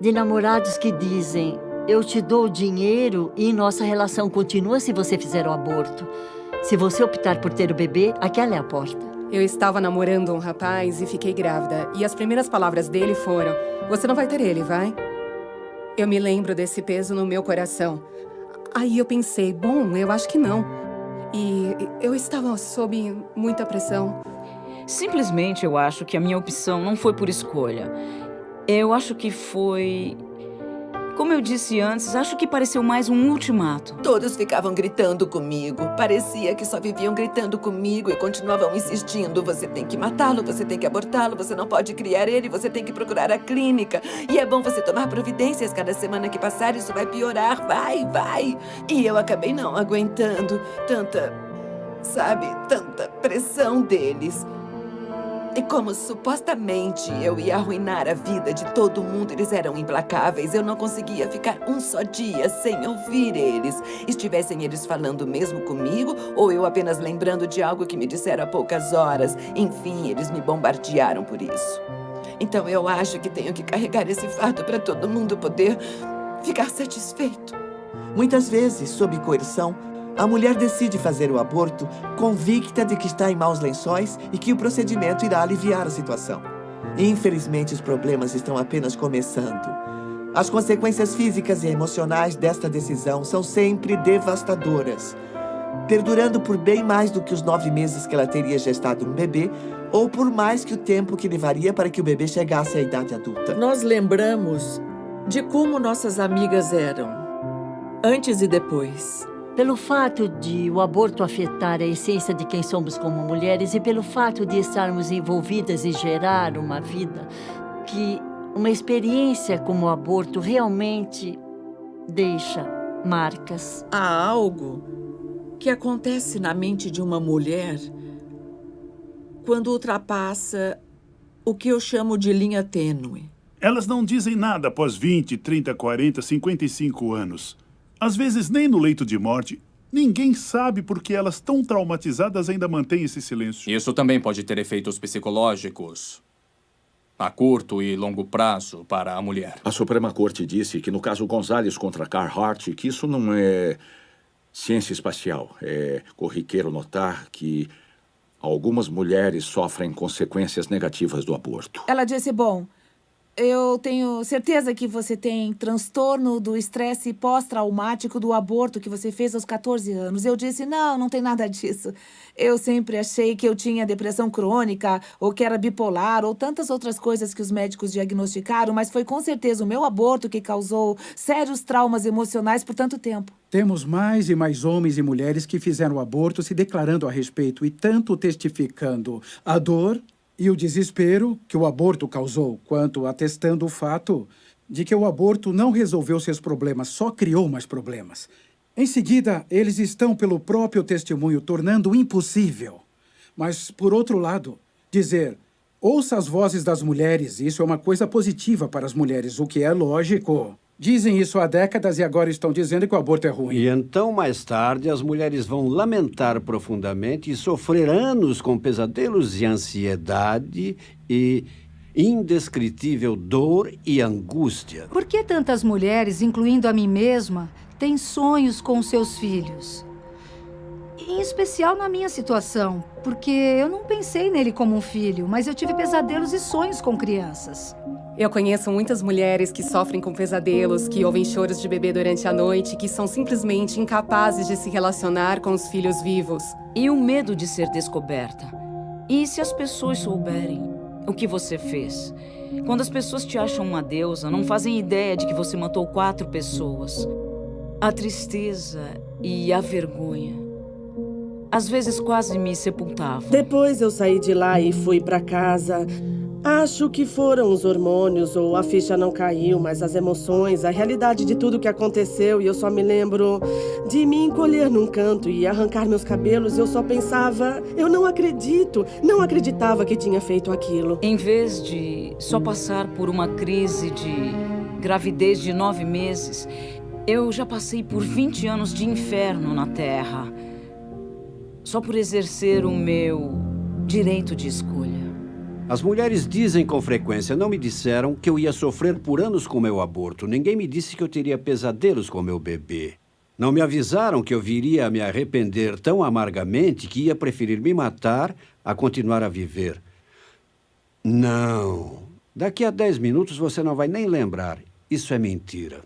Speaker 24: de namorados que dizem: eu te dou dinheiro e nossa relação continua se você fizer o aborto. Se você optar por ter o bebê, aquela é a porta.
Speaker 25: Eu estava namorando um rapaz e fiquei grávida. E as primeiras palavras dele foram: você não vai ter ele, vai? Eu me lembro desse peso no meu coração. Aí eu pensei, bom, eu acho que não. E eu estava sob muita pressão.
Speaker 26: Simplesmente eu acho que a minha opção não foi por escolha. Eu acho que foi... Como eu disse antes, acho que pareceu mais um ultimato.
Speaker 20: Todos ficavam gritando comigo. Parecia que só viviam gritando comigo e continuavam insistindo. Você tem que matá-lo, você tem que abortá-lo, você não pode criar ele, você tem que procurar a clínica. E é bom você tomar providências. Cada semana que passar, isso vai piorar. Vai. E eu acabei não aguentando tanta pressão deles. E como supostamente eu ia arruinar a vida de todo mundo, eles eram implacáveis. Eu não conseguia ficar um só dia sem ouvir eles. Estivessem eles falando mesmo comigo, ou eu apenas lembrando de algo que me disseram há poucas horas. Enfim, eles me bombardearam por isso. Então eu acho que tenho que carregar esse fardo para todo mundo poder ficar satisfeito.
Speaker 1: Muitas vezes, sob coerção, a mulher decide fazer o aborto convicta de que está em maus lençóis e que o procedimento irá aliviar a situação. Infelizmente, os problemas estão apenas começando. As consequências físicas e emocionais desta decisão são sempre devastadoras. perdurando por bem mais do que os 9 meses que ela teria gestado um bebê, ou por mais que o tempo que levaria para que o bebê chegasse à idade adulta.
Speaker 19: Nós lembramos de como nossas amigas eram, antes e depois.
Speaker 24: Pelo fato de o aborto afetar a essência de quem somos como mulheres e pelo fato de estarmos envolvidas em gerar uma vida, que uma experiência como o aborto realmente deixa marcas.
Speaker 19: Há algo que acontece na mente de uma mulher quando ultrapassa o que eu chamo de linha tênue.
Speaker 2: Elas não dizem nada após 20, 30, 40, 55 anos. Às vezes, nem no leito de morte. Ninguém sabe por que elas, tão traumatizadas, ainda mantêm esse silêncio.
Speaker 8: Isso também pode ter efeitos psicológicos a curto e longo prazo para a mulher.
Speaker 4: A Suprema Corte disse que no caso Gonzalez contra Carhart, que isso não é ciência espacial. É corriqueiro notar que algumas mulheres sofrem consequências negativas do aborto.
Speaker 23: Ela disse, bom, eu tenho certeza que você tem transtorno do estresse pós-traumático do aborto que você fez aos 14 anos. Eu disse, não tem nada disso. Eu sempre achei que eu tinha depressão crônica, ou que era bipolar, ou tantas outras coisas que os médicos diagnosticaram, mas foi com certeza o meu aborto que causou sérios traumas emocionais por tanto tempo.
Speaker 16: Temos mais e mais homens e mulheres que fizeram aborto se declarando a respeito e tanto testificando a dor e o desespero que o aborto causou, quanto atestando o fato de que o aborto não resolveu seus problemas, só criou mais problemas. Em seguida, eles estão, pelo próprio testemunho, tornando impossível. Mas, por outro lado, dizer, ouça as vozes das mulheres, isso é uma coisa positiva para as mulheres, o que é lógico. Dizem isso há décadas e agora estão dizendo que o aborto é ruim.
Speaker 7: E então, mais tarde, as mulheres vão lamentar profundamente e sofrer anos com pesadelos e ansiedade e indescritível dor e angústia.
Speaker 21: Por que tantas mulheres, incluindo a mim mesma, têm sonhos com seus filhos? Em especial na minha situação, porque eu não pensei nele como um filho, mas eu tive pesadelos e sonhos com crianças.
Speaker 25: Eu conheço muitas mulheres que sofrem com pesadelos, que ouvem choros de bebê durante a noite, que são simplesmente incapazes de se relacionar com os filhos vivos.
Speaker 26: E o medo de ser descoberta. E se as pessoas souberem o que você fez? Quando as pessoas te acham uma deusa, não fazem ideia de que você matou 4 pessoas. A tristeza e a vergonha às vezes quase me sepultavam.
Speaker 22: Depois eu saí de lá e fui pra casa. Acho que foram os hormônios ou a ficha não caiu, mas as emoções, a realidade de tudo que aconteceu, e eu só me lembro de me encolher num canto e arrancar meus cabelos. Eu só pensava, eu não acredito, não acreditava que tinha feito aquilo.
Speaker 26: Em vez de só passar por uma crise de gravidez de 9 meses, eu já passei por 20 anos de inferno na Terra, só por exercer o meu direito de escolha.
Speaker 7: As mulheres dizem com frequência, não me disseram que eu ia sofrer por anos com meu aborto. Ninguém me disse que eu teria pesadelos com meu bebê. Não me avisaram que eu viria a me arrepender tão amargamente que ia preferir me matar a continuar a viver. Não. Daqui a 10 minutos você não vai nem lembrar. Isso é mentira.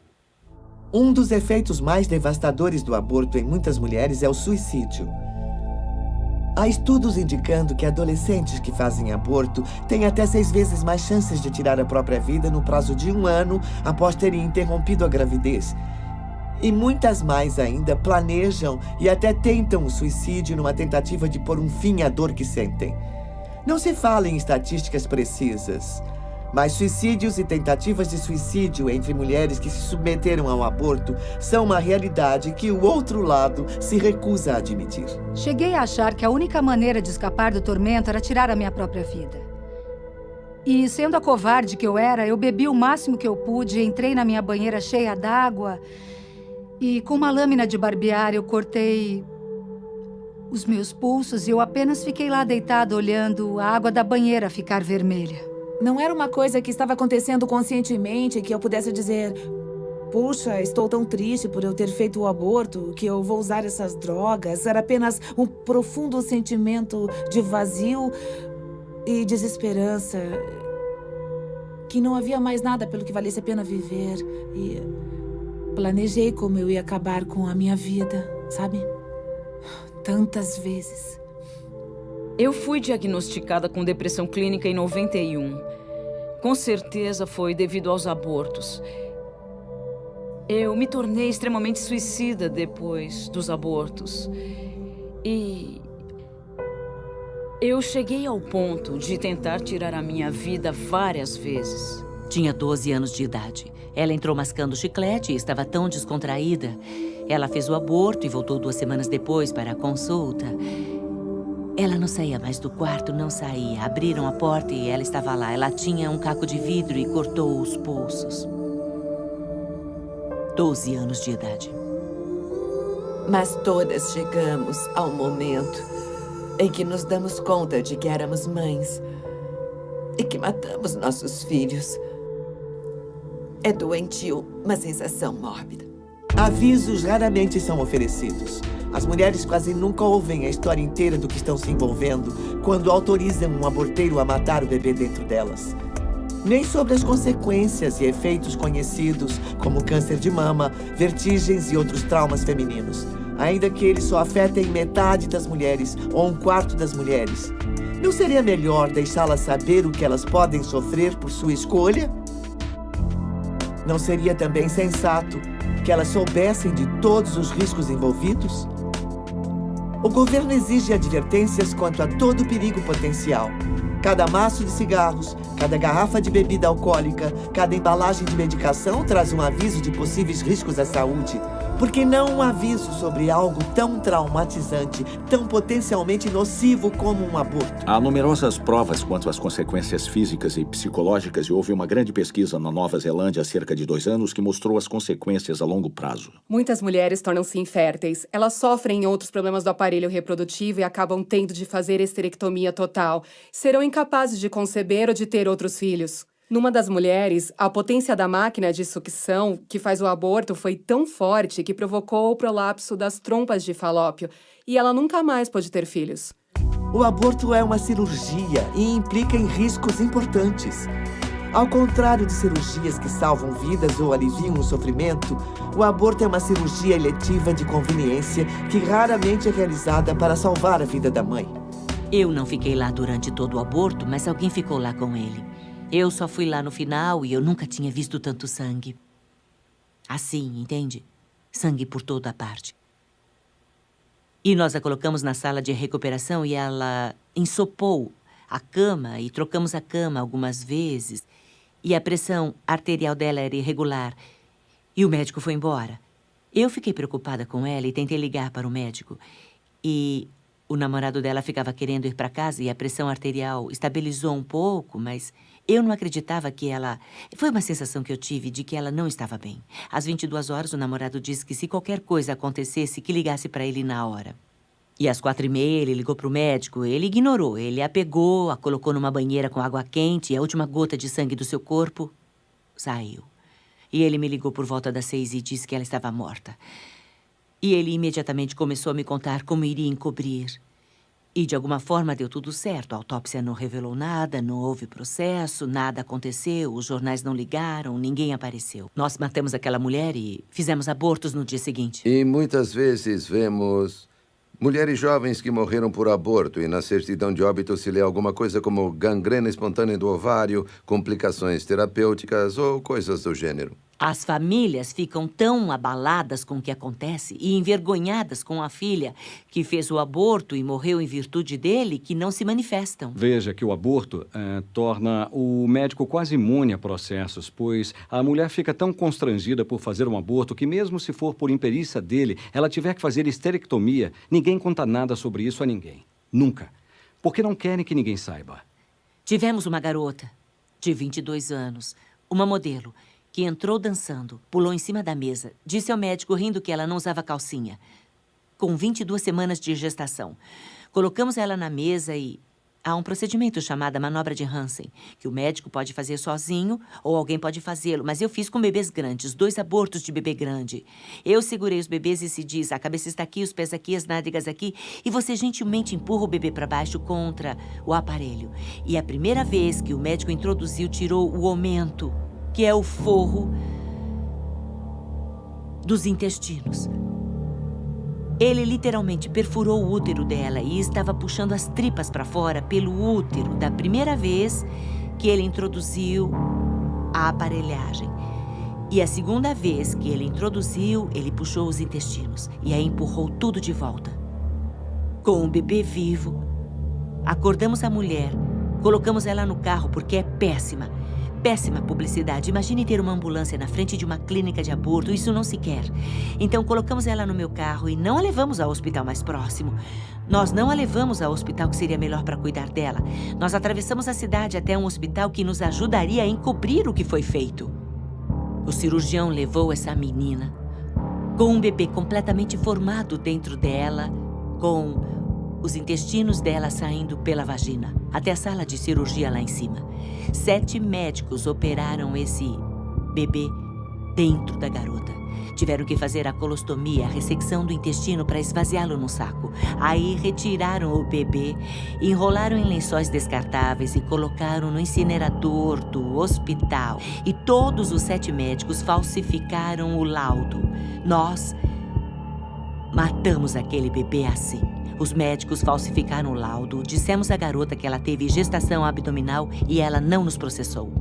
Speaker 1: Um dos efeitos mais devastadores do aborto em muitas mulheres é o suicídio. Há estudos indicando que adolescentes que fazem aborto têm até 6 vezes mais chances de tirar a própria vida no prazo de 1 ano após terem interrompido a gravidez. E muitas mais ainda planejam e até tentam o suicídio numa tentativa de pôr um fim à dor que sentem. Não se fala em estatísticas precisas, mas suicídios e tentativas de suicídio entre mulheres que se submeteram ao aborto são uma realidade que o outro lado se recusa a admitir.
Speaker 21: Cheguei a achar que a única maneira de escapar do tormento era tirar a minha própria vida. E, sendo a covarde que eu era, eu bebi o máximo que eu pude, entrei na minha banheira cheia d'água e, com uma lâmina de barbear, eu cortei os meus pulsos e eu apenas fiquei lá deitada olhando a água da banheira ficar vermelha.
Speaker 23: Não era uma coisa que estava acontecendo conscientemente, que eu pudesse dizer, puxa, estou tão triste por eu ter feito o aborto, que eu vou usar essas drogas. Era apenas um profundo sentimento de vazio e desesperança, que não havia mais nada pelo que valesse a pena viver. E planejei como eu ia acabar com a minha vida, sabe? tantas vezes.
Speaker 26: Eu fui diagnosticada com depressão clínica em 91. Com certeza foi devido aos abortos. Eu me tornei extremamente suicida depois dos abortos. E eu cheguei ao ponto de tentar tirar a minha vida várias vezes.
Speaker 11: Tinha 12 anos de idade. Ela entrou mascando chiclete e estava tão descontraída. Ela fez o aborto e voltou 2 semanas depois para a consulta. Ela não saía mais do quarto, não saía. Abriram a porta e ela estava lá. Ela tinha um caco de vidro e cortou os pulsos. 12 anos de idade.
Speaker 20: Mas todas chegamos ao momento em que nos damos conta de que éramos mães e que matamos nossos filhos. É doentio, uma sensação mórbida.
Speaker 1: Avisos raramente são oferecidos. As mulheres quase nunca ouvem a história inteira do que estão se envolvendo quando autorizam um aborteiro a matar o bebê dentro delas. Nem sobre as consequências e efeitos conhecidos, como câncer de mama, vertigens e outros traumas femininos, ainda que eles só afetem metade das mulheres ou 1/4 das mulheres. Não seria melhor deixá-las saber o que elas podem sofrer por sua escolha? Não seria também sensato que elas soubessem de todos os riscos envolvidos? O governo exige advertências quanto a todo perigo potencial. Cada maço de cigarros, cada garrafa de bebida alcoólica, cada embalagem de medicação traz um aviso de possíveis riscos à saúde. Por que não um aviso sobre algo tão traumatizante, tão potencialmente nocivo como um aborto?
Speaker 4: Há numerosas provas quanto às consequências físicas e psicológicas e houve uma grande pesquisa na Nova Zelândia há cerca de 2 anos que mostrou as consequências a longo prazo.
Speaker 25: Muitas mulheres tornam-se inférteis. Elas sofrem outros problemas do aparelho reprodutivo e acabam tendo de fazer esterectomia total. Serão incapazes de conceber ou de ter outros filhos. Numa das mulheres, a potência da máquina de sucção que faz o aborto foi tão forte que provocou o prolapso das trompas de Falópio e ela nunca mais pôde ter filhos.
Speaker 1: O aborto é uma cirurgia e implica em riscos importantes. Ao contrário de cirurgias que salvam vidas ou aliviam o sofrimento, o aborto é uma cirurgia eletiva de conveniência que raramente é realizada para salvar a vida da mãe.
Speaker 11: Eu não fiquei lá durante todo o aborto, mas alguém ficou lá com ele. Eu só fui lá no final e eu nunca tinha visto tanto sangue. Assim, entende? Sangue por toda a parte. E nós a colocamos na sala de recuperação e ela ensopou a cama e trocamos a cama algumas vezes. E a pressão arterial dela era irregular. E o médico foi embora. Eu fiquei preocupada com ela e tentei ligar para o médico. E o namorado dela ficava querendo ir para casa e a pressão arterial estabilizou um pouco, mas eu não acreditava que ela... Foi uma sensação que eu tive de que ela não estava bem. Às 22 horas, o namorado disse que se qualquer coisa acontecesse, que ligasse para ele na hora. E às 4h30, ele ligou para o médico. Ele ignorou. Ele a pegou, a colocou numa banheira com água quente e a última gota de sangue do seu corpo saiu. E ele me ligou por volta das 6 e disse que ela estava morta. E ele imediatamente começou a me contar como iria encobrir. E, de alguma forma, deu tudo certo. A autópsia não revelou nada, não houve processo, nada aconteceu, os jornais não ligaram, ninguém apareceu. Nós matamos aquela mulher e fizemos abortos no dia seguinte.
Speaker 17: E muitas vezes vemos mulheres jovens que morreram por aborto e na certidão de óbito se lê alguma coisa como gangrena espontânea do ovário, complicações terapêuticas ou coisas do gênero.
Speaker 11: As famílias ficam tão abaladas com o que acontece e envergonhadas com a filha que fez o aborto e morreu em virtude dele que não se manifestam.
Speaker 9: Veja que o aborto torna o médico quase imune a processos, pois a mulher fica tão constrangida por fazer um aborto que mesmo se for por imperícia dele, ela tiver que fazer esterectomia, ninguém conta nada sobre isso a ninguém. Nunca. Porque não querem que ninguém saiba.
Speaker 11: Tivemos uma garota de 22 anos, uma modelo, que entrou dançando, pulou em cima da mesa, disse ao médico rindo que ela não usava calcinha, com 22 semanas de gestação. Colocamos ela na mesa e há um procedimento chamado manobra de Hansen, que o médico pode fazer sozinho ou alguém pode fazê-lo, mas eu fiz com bebês grandes, 2 abortos de bebê grande. Eu segurei os bebês e se diz, a cabeça está aqui, os pés aqui, as nádegas aqui, e você gentilmente empurra o bebê para baixo contra o aparelho. E a primeira vez que o médico introduziu, tirou o aumento, que é o forro dos intestinos. Ele literalmente perfurou o útero dela e estava puxando as tripas para fora pelo útero da primeira vez que ele introduziu a aparelhagem. E a segunda vez que ele introduziu, ele puxou os intestinos e aí empurrou tudo de volta. Com o bebê vivo, acordamos a mulher, colocamos ela no carro porque é péssima. Péssima publicidade. Imagine ter uma ambulância na frente de uma clínica de aborto. Isso não se quer. Então, colocamos ela no meu carro e não a levamos ao hospital mais próximo. Nós não a levamos ao hospital que seria melhor para cuidar dela. Nós atravessamos a cidade até um hospital que nos ajudaria a encobrir o que foi feito. O cirurgião levou essa menina com um bebê completamente formado dentro dela, com os intestinos dela saindo pela vagina, até a sala de cirurgia lá em cima. 7 médicos operaram esse bebê dentro da garota. Tiveram que fazer a colostomia, a ressecção do intestino para esvaziá-lo no saco. Aí retiraram o bebê, enrolaram em lençóis descartáveis e colocaram no incinerador do hospital. E todos os 7 médicos falsificaram o laudo. Nós matamos aquele bebê assim. Os médicos falsificaram o laudo, dissemos à garota que ela teve gestação abdominal e ela não nos processou.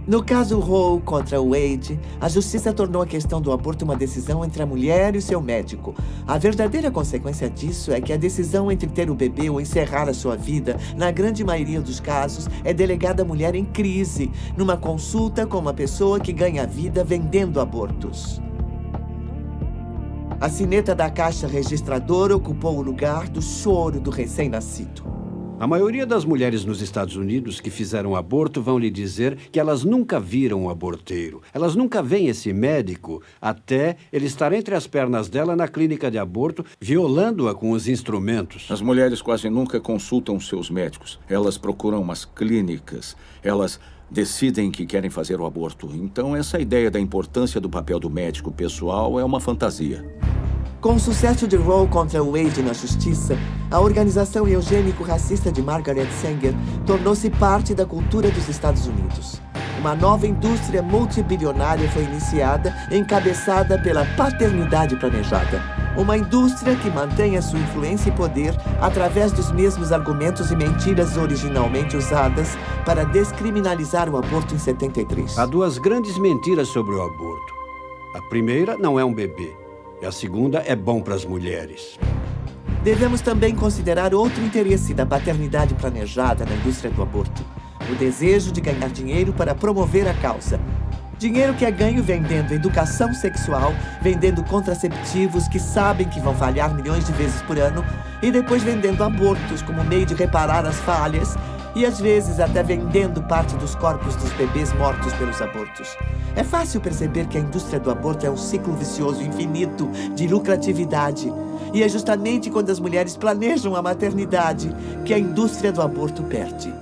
Speaker 1: No caso Roe contra Wade, a justiça tornou a questão do aborto uma decisão entre a mulher e o seu médico. A verdadeira consequência disso é que a decisão entre ter o bebê ou encerrar a sua vida, na grande maioria dos casos, é delegada à mulher em crise, numa consulta com uma pessoa que ganha vida vendendo abortos. A sineta da caixa registradora ocupou o lugar do choro do recém-nascido.
Speaker 7: A maioria das mulheres nos Estados Unidos que fizeram aborto vão lhe dizer que elas nunca viram um aborteiro. Elas nunca veem esse médico até ele estar entre as pernas dela na clínica de aborto, violando-a com os instrumentos.
Speaker 4: As mulheres quase nunca consultam seus médicos. Elas procuram umas clínicas. Elas decidem que querem fazer o aborto. Então, essa ideia da importância do papel do médico pessoal é uma fantasia.
Speaker 1: Com o sucesso de Roe contra Wade na justiça, a organização eugênico-racista de Margaret Sanger tornou-se parte da cultura dos Estados Unidos. Uma nova indústria multibilionária foi iniciada, encabeçada pela paternidade planejada. Uma indústria que mantém a sua influência e poder através dos mesmos argumentos e mentiras originalmente usadas para descriminalizar o aborto em 73.
Speaker 7: Há 2 grandes mentiras sobre o aborto. A primeira não é um bebê. E a segunda é bom para as mulheres.
Speaker 1: Devemos também considerar outro interesse da paternidade planejada na indústria do aborto. O desejo de ganhar dinheiro para promover a causa. Dinheiro que é ganho vendendo educação sexual, vendendo contraceptivos que sabem que vão falhar milhões de vezes por ano, e depois vendendo abortos como meio de reparar as falhas, e às vezes até vendendo parte dos corpos dos bebês mortos pelos abortos. É fácil perceber que a indústria do aborto é um ciclo vicioso infinito de lucratividade. E é justamente quando as mulheres planejam a maternidade que a indústria do aborto perde.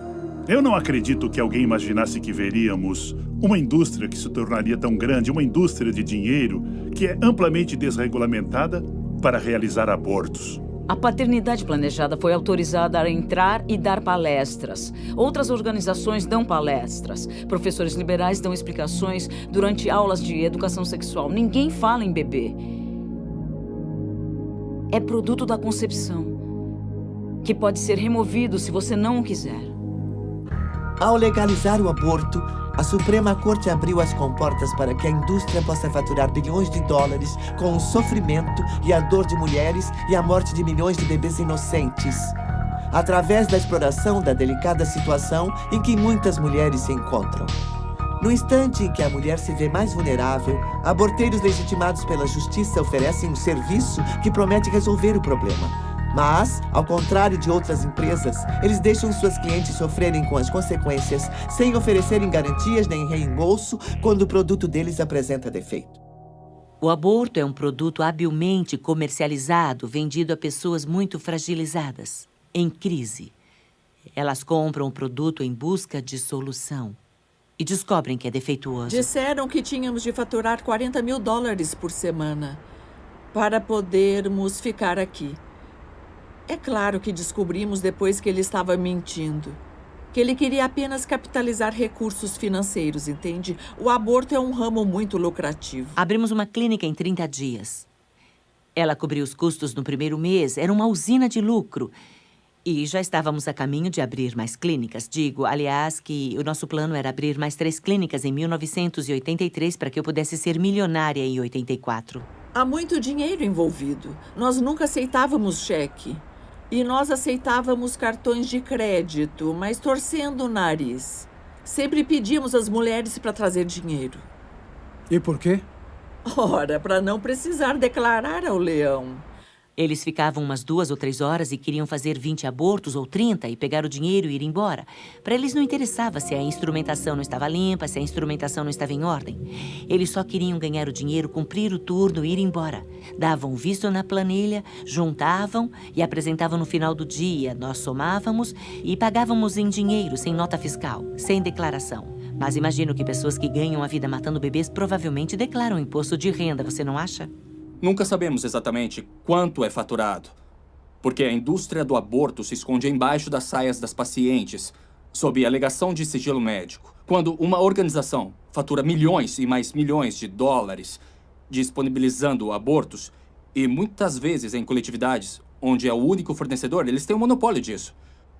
Speaker 2: Eu não acredito que alguém imaginasse que veríamos uma indústria que se tornaria tão grande, uma indústria de dinheiro que é amplamente desregulamentada para realizar abortos.
Speaker 26: A paternidade planejada foi autorizada a entrar e dar palestras. Outras organizações dão palestras. Professores liberais dão explicações durante aulas de educação sexual. Ninguém fala em bebê. É produto da concepção, que pode ser removido se você não o quiser.
Speaker 1: Ao legalizar o aborto, a Suprema Corte abriu as comportas para que a indústria possa faturar bilhões de dólares com o sofrimento e a dor de mulheres e a morte de milhões de bebês inocentes, através da exploração da delicada situação em que muitas mulheres se encontram. No instante em que a mulher se vê mais vulnerável, aborteiros legitimados pela justiça oferecem um serviço que promete resolver o problema. Mas, ao contrário de outras empresas, eles deixam suas clientes sofrerem com as consequências sem oferecerem garantias nem reembolso quando o produto deles apresenta defeito.
Speaker 11: O aborto é um produto habilmente comercializado, vendido a pessoas muito fragilizadas, em crise. Elas compram o produto em busca de solução e descobrem que é defeituoso.
Speaker 19: Disseram que tínhamos de faturar $40 mil por semana para podermos ficar aqui. É claro que descobrimos depois que ele estava mentindo. Que ele queria apenas capitalizar recursos financeiros, entende? O aborto é um ramo muito lucrativo.
Speaker 11: Abrimos uma clínica em 30 dias. Ela cobriu os custos no primeiro mês. Era uma usina de lucro. E já estávamos a caminho de abrir mais clínicas. Digo, aliás, que o nosso plano era abrir mais 3 clínicas em 1983 para que eu pudesse ser milionária em 84.
Speaker 19: Há muito dinheiro envolvido. Nós nunca aceitávamos cheque. E nós aceitávamos cartões de crédito, mas torcendo o nariz. Sempre pedíamos às mulheres para trazer dinheiro.
Speaker 16: E por quê?
Speaker 19: Ora, para não precisar declarar ao leão.
Speaker 11: Eles ficavam umas 2 ou 3 horas e queriam fazer 20 abortos ou 30 e pegar o dinheiro e ir embora. Para eles não interessava se a instrumentação não estava limpa, se a instrumentação não estava em ordem. Eles só queriam ganhar o dinheiro, cumprir o turno e ir embora. Davam visto na planilha, juntavam e apresentavam no final do dia. Nós somávamos e pagávamos em dinheiro, sem nota fiscal, sem declaração. Mas imagino que pessoas que ganham a vida matando bebês provavelmente declaram imposto de renda, você não acha?
Speaker 8: Nunca sabemos exatamente quanto é faturado, porque a indústria do aborto se esconde embaixo das saias das pacientes, sob alegação de sigilo médico. Quando uma organização fatura milhões e mais milhões de dólares disponibilizando abortos, e muitas vezes em coletividades onde é o único fornecedor, eles têm um monopólio disso.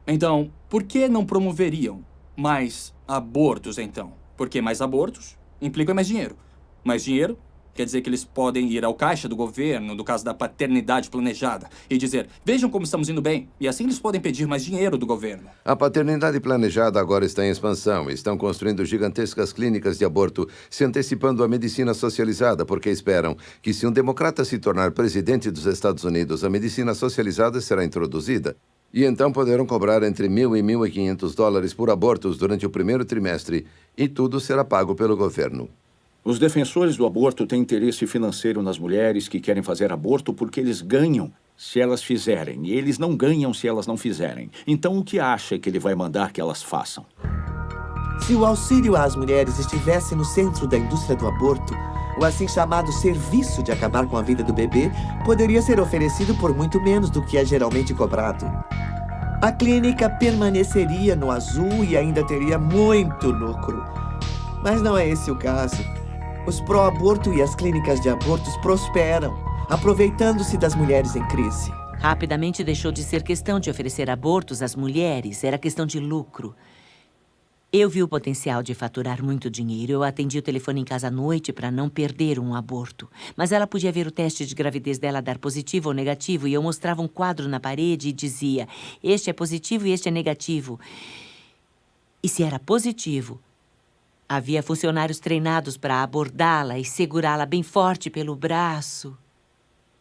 Speaker 8: Então, por que não promoveriam mais abortos, então? Porque mais abortos implicam mais dinheiro. Mais dinheiro quer dizer que eles podem ir ao caixa do governo, no caso da paternidade planejada, e dizer, vejam como estamos indo bem. E assim eles podem pedir mais dinheiro do governo.
Speaker 17: A paternidade planejada agora está em expansão. Estão construindo gigantescas clínicas de aborto, se antecipando à medicina socializada, porque esperam que se um democrata se tornar presidente dos Estados Unidos, a medicina socializada será introduzida. E então poderão cobrar entre $1.000 e $1.500 por abortos durante o primeiro trimestre, e tudo será pago pelo governo.
Speaker 4: Os defensores do aborto têm interesse financeiro nas mulheres que querem fazer aborto porque eles ganham se elas fizerem, e eles não ganham se elas não fizerem. Então, o que acha que ele vai mandar que elas façam?
Speaker 1: Se o auxílio às mulheres estivesse no centro da indústria do aborto, o assim chamado serviço de acabar com a vida do bebê poderia ser oferecido por muito menos do que é geralmente cobrado. A clínica permaneceria no azul e ainda teria muito lucro. Mas não é esse o caso. Os pró-aborto e as clínicas de abortos prosperam, aproveitando-se das mulheres em crise.
Speaker 11: Rapidamente deixou de ser questão de oferecer abortos às mulheres, era questão de lucro. Eu vi o potencial de faturar muito dinheiro. Eu atendi o telefone em casa à noite para não perder um aborto. Mas ela podia ver o teste de gravidez dela dar positivo ou negativo e eu mostrava um quadro na parede e dizia, este é positivo e este é negativo. E se era positivo, havia funcionários treinados para abordá-la e segurá-la bem forte pelo braço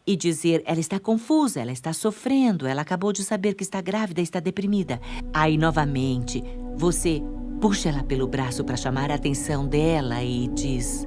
Speaker 11: e dizer, ela está confusa, ela está sofrendo, ela acabou de saber que está grávida e está deprimida. Aí, novamente, você puxa ela pelo braço para chamar a atenção dela e diz,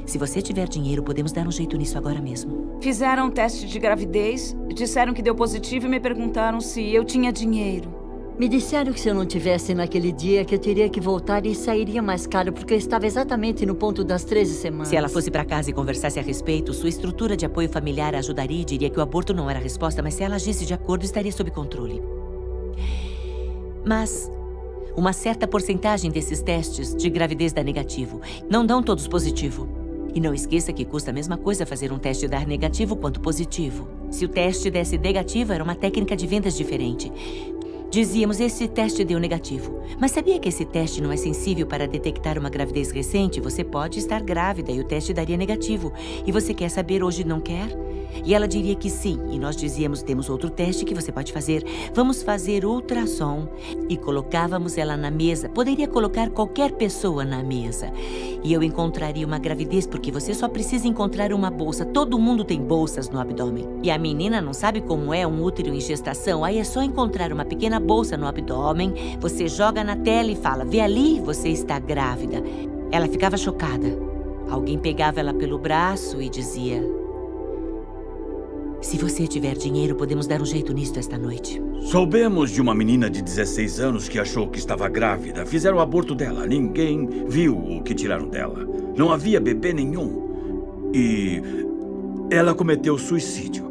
Speaker 11: se você tiver dinheiro, podemos dar um jeito nisso agora mesmo.
Speaker 26: Fizeram um teste de gravidez, disseram que deu positivo e me perguntaram se eu tinha dinheiro.
Speaker 24: Me disseram que se eu não tivesse naquele dia, que eu teria que voltar e sairia mais caro, porque eu estava exatamente no ponto das 13 semanas.
Speaker 11: Se ela fosse para casa e conversasse a respeito, sua estrutura de apoio familiar a ajudaria e diria que o aborto não era a resposta, mas se ela agisse de acordo, estaria sob controle. Mas uma certa porcentagem desses testes de gravidez dá negativo. Não dão todos positivo. E não esqueça que custa a mesma coisa fazer um teste dar negativo quanto positivo. Se o teste desse negativo, era uma técnica de vendas diferente. Dizíamos, esse teste deu negativo. Mas sabia que esse teste não é sensível para detectar uma gravidez recente? Você pode estar grávida e o teste daria negativo. E você quer saber hoje, não quer? E ela diria que sim. E nós dizíamos, temos outro teste que você pode fazer. Vamos fazer ultrassom. E colocávamos ela na mesa. Poderia colocar qualquer pessoa na mesa. E eu encontraria uma gravidez, porque você só precisa encontrar uma bolsa. Todo mundo tem bolsas no abdômen. E a menina não sabe como é um útero em gestação. Aí é só encontrar uma pequena bolsa no abdômen. Você joga na tela e fala, vê ali, você está grávida. Ela ficava chocada. Alguém pegava ela pelo braço e dizia, se você tiver dinheiro, podemos dar um jeito nisso esta noite.
Speaker 18: Soubemos de uma menina de 16 anos que achou que estava grávida. Fizeram o aborto dela. Ninguém viu o que tiraram dela. Não havia bebê nenhum. E ela cometeu suicídio.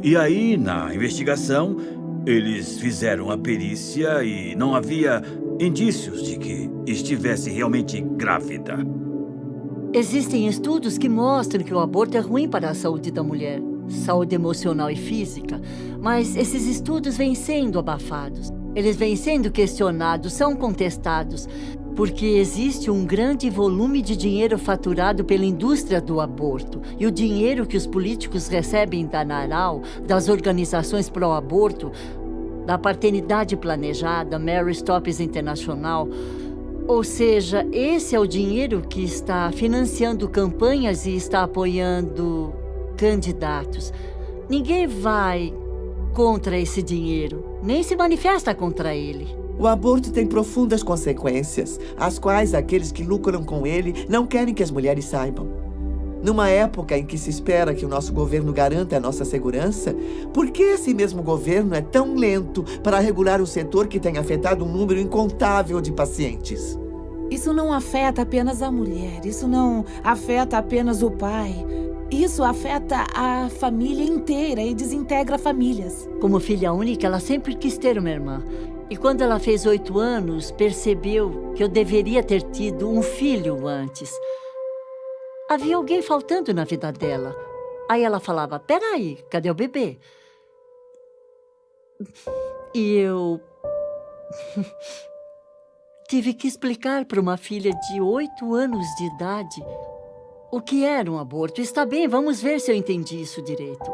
Speaker 18: E aí, na investigação, eles fizeram a perícia e não havia indícios de que estivesse realmente grávida.
Speaker 24: Existem estudos que mostram que o aborto é ruim para a saúde da mulher. saúde emocional e física, mas esses estudos vêm sendo abafados. Eles vêm sendo questionados, são contestados, porque existe um grande volume de dinheiro faturado pela indústria do aborto. E o dinheiro que os políticos recebem da NARAL, das organizações pró-aborto, da paternidade planejada, Mary Stoppes Internacional. Ou seja, esse é o dinheiro que está financiando campanhas e está apoiando candidatos. Ninguém vai contra esse dinheiro, nem se manifesta contra ele.
Speaker 1: O aborto tem profundas consequências, as quais aqueles que lucram com ele não querem que as mulheres saibam. Numa época em que se espera que o nosso governo garanta a nossa segurança, por que esse mesmo governo é tão lento para regular o setor que tem afetado um número incontável de pacientes?
Speaker 23: Isso não afeta apenas a mulher, isso não afeta apenas o pai. Isso afeta a família inteira e desintegra famílias.
Speaker 24: Como filha única, ela sempre quis ter uma irmã. E quando ela fez 8 anos, percebeu que eu deveria ter tido um filho antes. Havia alguém faltando na vida dela. Aí ela falava, peraí, cadê o bebê? E eu tive que explicar para uma filha de 8 anos de idade o que era um aborto. Está bem, vamos ver se eu entendi isso direito.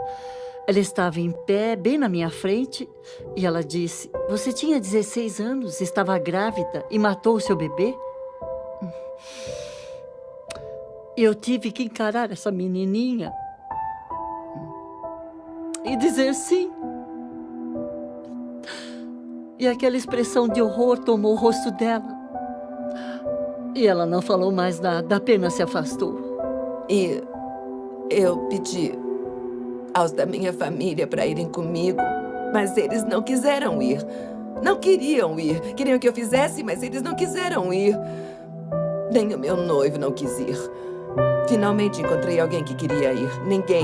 Speaker 24: Ela estava em pé, bem na minha frente, e ela disse, você tinha 16 anos, estava grávida e matou o seu bebê? Eu tive que encarar essa menininha e dizer sim. E aquela expressão de horror tomou o rosto dela. E ela não falou mais nada, apenas se afastou.
Speaker 20: E eu pedi aos da minha família para irem comigo, mas eles não quiseram ir. Não queriam ir. Queriam que eu fizesse, mas eles não quiseram ir. Nem o meu noivo não quis ir. Finalmente encontrei alguém que queria ir.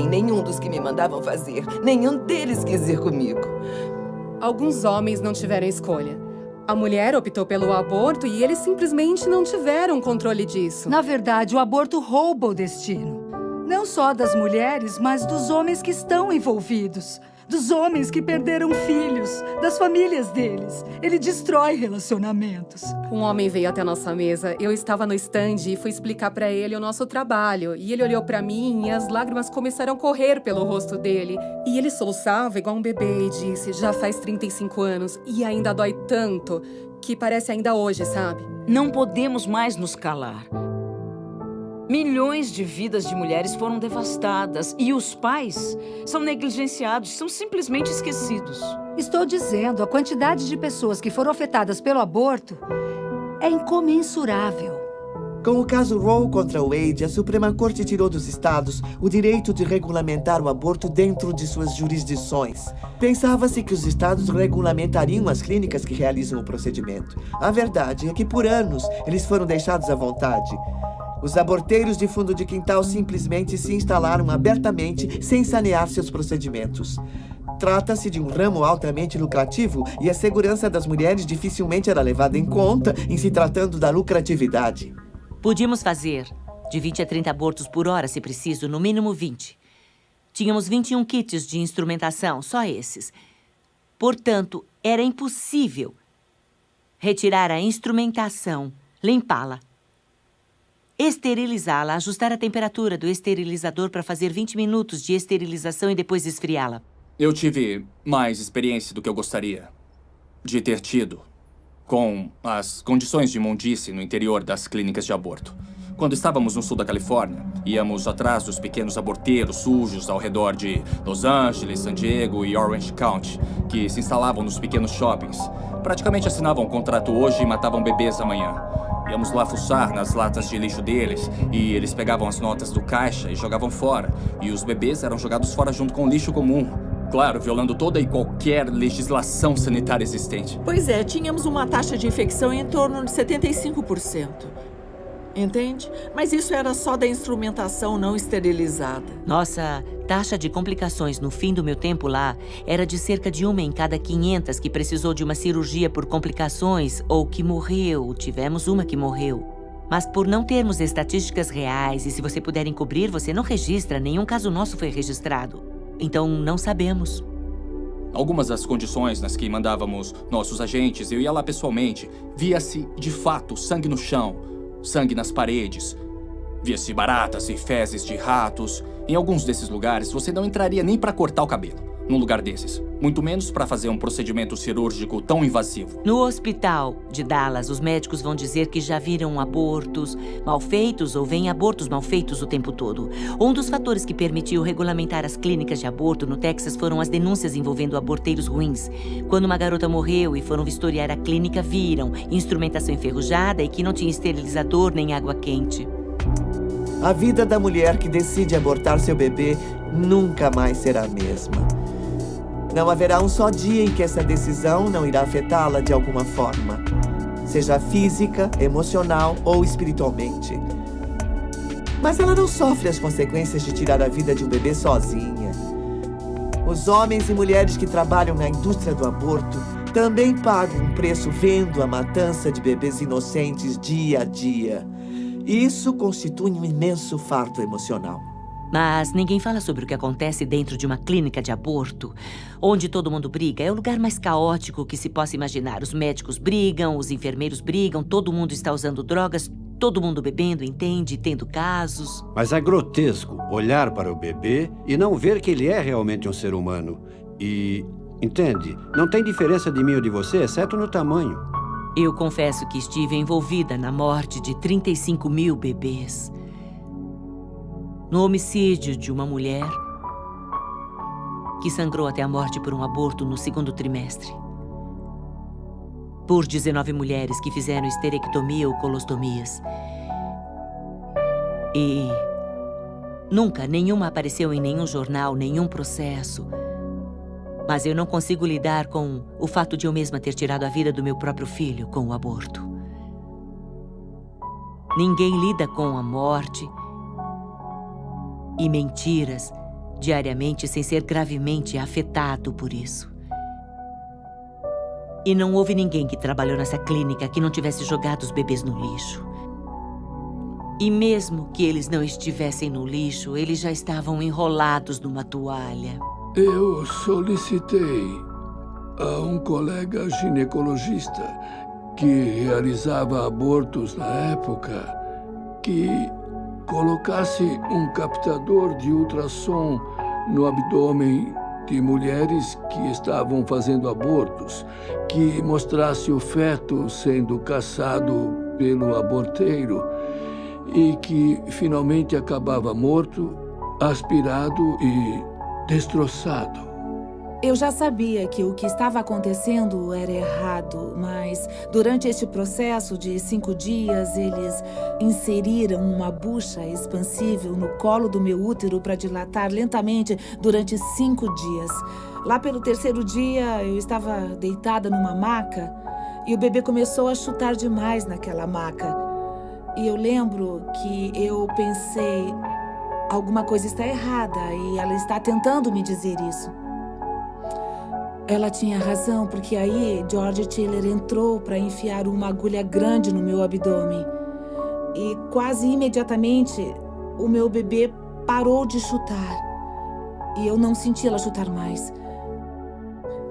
Speaker 20: Nenhum dos que me mandavam fazer. Nenhum deles quis ir comigo.
Speaker 25: Alguns homens não tiveram escolha. A mulher optou pelo aborto e eles simplesmente não tiveram controle disso.
Speaker 21: Na verdade, o aborto rouba o destino. Não só das mulheres, mas dos homens que estão envolvidos. Dos homens que perderam filhos, das famílias deles. Ele destrói relacionamentos.
Speaker 25: Um homem veio até a nossa mesa. Eu estava no stand e fui explicar para ele o nosso trabalho. E ele olhou para mim e as lágrimas começaram a correr pelo rosto dele. E ele soluçava igual um bebê e disse, já faz 35 anos e ainda dói tanto que parece ainda hoje, sabe?
Speaker 26: Não podemos mais nos calar. Milhões de vidas de mulheres foram devastadas e os pais são negligenciados, são simplesmente esquecidos.
Speaker 21: Estou dizendo, a quantidade de pessoas que foram afetadas pelo aborto é incomensurável.
Speaker 1: Com o caso Roe contra Wade, a Suprema Corte tirou dos estados o direito de regulamentar o aborto dentro de suas jurisdições. Pensava-se que os estados regulamentariam as clínicas que realizam o procedimento. A verdade é que, por anos, eles foram deixados à vontade. Os aborteiros de fundo de quintal simplesmente se instalaram abertamente sem sanear seus procedimentos. Trata-se de um ramo altamente lucrativo e a segurança das mulheres dificilmente era levada em conta em se tratando da lucratividade.
Speaker 11: Podíamos fazer de 20 a 30 abortos por hora, se preciso, no mínimo 20. Tínhamos 21 kits de instrumentação, só esses. Portanto, era impossível retirar a instrumentação, limpá-la, esterilizá-la, ajustar a temperatura do esterilizador para fazer 20 minutos de esterilização e depois esfriá-la.
Speaker 8: Eu tive mais experiência do que eu gostaria de ter tido com as condições de imundície no interior das clínicas de aborto. Quando estávamos no sul da Califórnia, íamos atrás dos pequenos aborteiros sujos ao redor de Los Angeles, San Diego e Orange County, que se instalavam nos pequenos shoppings. Praticamente assinavam um contrato hoje e matavam bebês amanhã. Íamos lá fuçar nas latas de lixo deles e eles pegavam as notas do caixa e jogavam fora. E os bebês eram jogados fora junto com o lixo comum. Claro, violando toda e qualquer legislação sanitária existente.
Speaker 19: Pois é, tínhamos uma taxa de infecção em torno de 75%. Entende? Mas isso era só da instrumentação não esterilizada.
Speaker 11: Nossa taxa de complicações no fim do meu tempo lá era de cerca de 1 em cada 500 que precisou de uma cirurgia por complicações ou que morreu. Tivemos uma que morreu. Mas por não termos estatísticas reais e se você puder encobrir, você não registra, nenhum caso nosso foi registrado. Então, não sabemos.
Speaker 8: Algumas das condições nas que mandávamos nossos agentes, eu ia lá pessoalmente, via-se, de fato, sangue no chão, sangue nas paredes, via-se baratas e fezes de ratos. Em alguns desses lugares, você não entraria nem para cortar o cabelo, num lugar desses. Muito menos para fazer um procedimento cirúrgico tão invasivo.
Speaker 11: No hospital de Dallas, os médicos vão dizer que já viram abortos mal feitos ou veem abortos mal feitos o tempo todo. Um dos fatores que permitiu regulamentar as clínicas de aborto no Texas foram as denúncias envolvendo aborteiros ruins. Quando uma garota morreu e foram vistoriar a clínica, viram instrumentação enferrujada e que não tinha esterilizador nem água quente.
Speaker 1: A vida da mulher que decide abortar seu bebê nunca mais será a mesma. Não haverá um só dia em que essa decisão não irá afetá-la de alguma forma, seja física, emocional ou espiritualmente. Mas ela não sofre as consequências de tirar a vida de um bebê sozinha. Os homens e mulheres que trabalham na indústria do aborto também pagam um preço vendo a matança de bebês inocentes dia a dia. Isso constitui um imenso fardo emocional.
Speaker 11: Mas ninguém fala sobre o que acontece dentro de uma clínica de aborto, onde todo mundo briga. É o lugar mais caótico que se possa imaginar. Os médicos brigam, os enfermeiros brigam, todo mundo está usando drogas, todo mundo bebendo, entende, tendo casos.
Speaker 7: Mas é grotesco olhar para o bebê e não ver que ele é realmente um ser humano. E, entende, não tem diferença de mim ou de você, exceto no tamanho.
Speaker 11: Eu confesso que estive envolvida na morte de 35 mil bebês. No homicídio de uma mulher que sangrou até a morte por um aborto no 2º trimestre. Por 19 mulheres que fizeram esterectomia ou colostomias. E nunca nenhuma apareceu em nenhum jornal, nenhum processo. Mas eu não consigo lidar com o fato de eu mesma ter tirado a vida do meu próprio filho com o aborto. Ninguém lida com a morte e mentiras diariamente sem ser gravemente afetado por isso. E não houve ninguém que trabalhou nessa clínica que não tivesse jogado os bebês no lixo. E mesmo que eles não estivessem no lixo, eles já estavam enrolados numa toalha.
Speaker 3: Eu solicitei a um colega ginecologista que realizava abortos na época que colocasse um captador de ultrassom no abdômen de mulheres que estavam fazendo abortos, que mostrasse o feto sendo caçado pelo aborteiro e que finalmente acabava morto, aspirado e destroçado.
Speaker 23: Eu já sabia que o que estava acontecendo era errado, mas durante este processo de 5 dias, eles inseriram uma bucha expansível no colo do meu útero para dilatar lentamente durante 5 dias. Lá pelo 3º dia, eu estava deitada numa maca e o bebê começou a chutar demais naquela maca. E eu lembro que eu pensei, alguma coisa está errada e ela está tentando me dizer isso. Ela tinha razão, porque aí George Tiller entrou para enfiar uma agulha grande no meu abdômen. E quase imediatamente o meu bebê parou de chutar. E eu não senti ela chutar mais.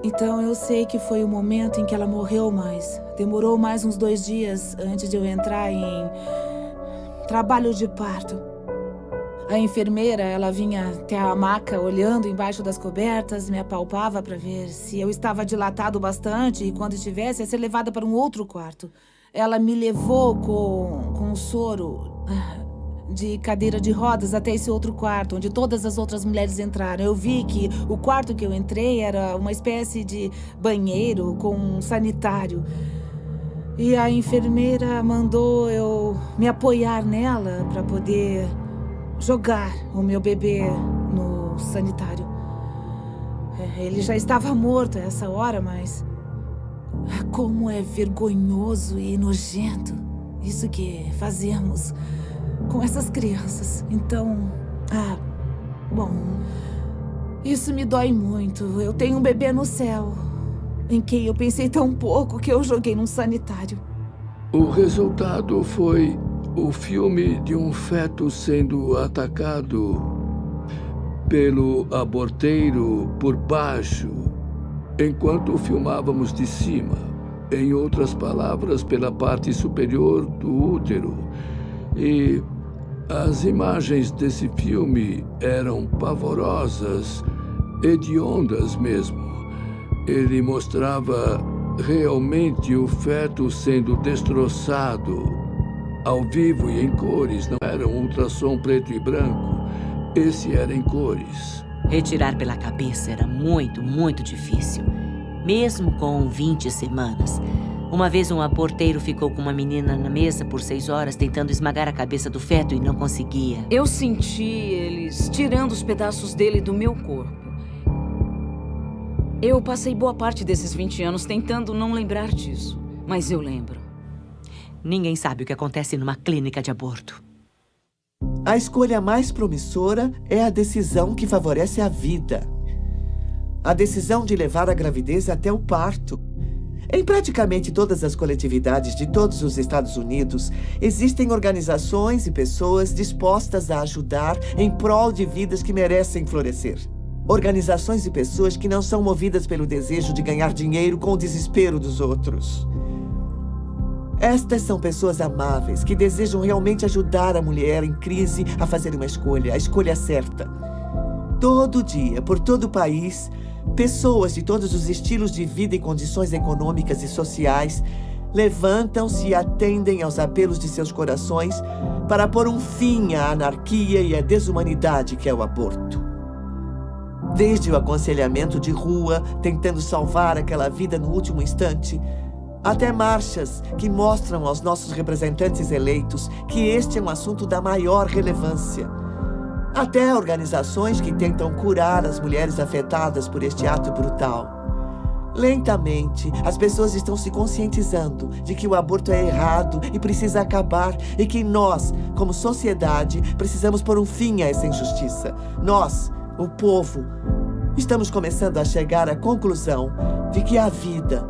Speaker 23: Então eu sei que foi o momento em que ela morreu, mas demorou mais uns 2 dias antes de eu entrar em trabalho de parto. A enfermeira, ela vinha até a maca olhando embaixo das cobertas, me apalpava para ver se eu estava dilatado bastante e quando estivesse ia ser levada para um outro quarto. Ela me levou com um soro de cadeira de rodas até esse outro quarto, onde todas as outras mulheres entraram. Eu vi que o quarto que eu entrei era uma espécie de banheiro com um sanitário. E a enfermeira mandou eu me apoiar nela para poder jogar o meu bebê no sanitário. Ele já estava morto a essa hora, mas como é vergonhoso e nojento isso que fazemos com essas crianças. Então, bom, isso me dói muito. Eu tenho um bebê no céu, em quem eu pensei tão pouco que eu joguei num sanitário.
Speaker 3: O resultado foi o filme de um feto sendo atacado pelo aborteiro por baixo, enquanto filmávamos de cima. Em outras palavras, pela parte superior do útero. E as imagens desse filme eram pavorosas, hediondas mesmo. Ele mostrava realmente o feto sendo destroçado, ao vivo e em cores. Não era um ultrassom preto e branco. Esse era em cores.
Speaker 11: Retirar pela cabeça era muito, muito difícil. Mesmo com 20 semanas. Uma vez um aborteiro ficou com uma menina na mesa por 6 horas tentando esmagar a cabeça do feto e não conseguia.
Speaker 26: Eu senti eles tirando os pedaços dele do meu corpo. Eu passei boa parte desses 20 anos tentando não lembrar disso. Mas eu lembro.
Speaker 11: Ninguém sabe o que acontece numa clínica de aborto.
Speaker 1: A escolha mais promissora é a decisão que favorece a vida. A decisão de levar a gravidez até o parto. Em praticamente todas as coletividades de todos os Estados Unidos, existem organizações e pessoas dispostas a ajudar em prol de vidas que merecem florescer. Organizações e pessoas que não são movidas pelo desejo de ganhar dinheiro com o desespero dos outros. Estas são pessoas amáveis que desejam realmente ajudar a mulher em crise a fazer uma escolha, a escolha certa. Todo dia, por todo o país, pessoas de todos os estilos de vida e condições econômicas e sociais levantam-se e atendem aos apelos de seus corações para pôr um fim à anarquia e à desumanidade que é o aborto. Desde o aconselhamento de rua, tentando salvar aquela vida no último instante, até marchas que mostram aos nossos representantes eleitos que este é um assunto da maior relevância. Até organizações que tentam curar as mulheres afetadas por este ato brutal. Lentamente, as pessoas estão se conscientizando de que o aborto é errado e precisa acabar e que nós, como sociedade, precisamos pôr um fim a essa injustiça. Nós, o povo, estamos começando a chegar à conclusão de que a vida,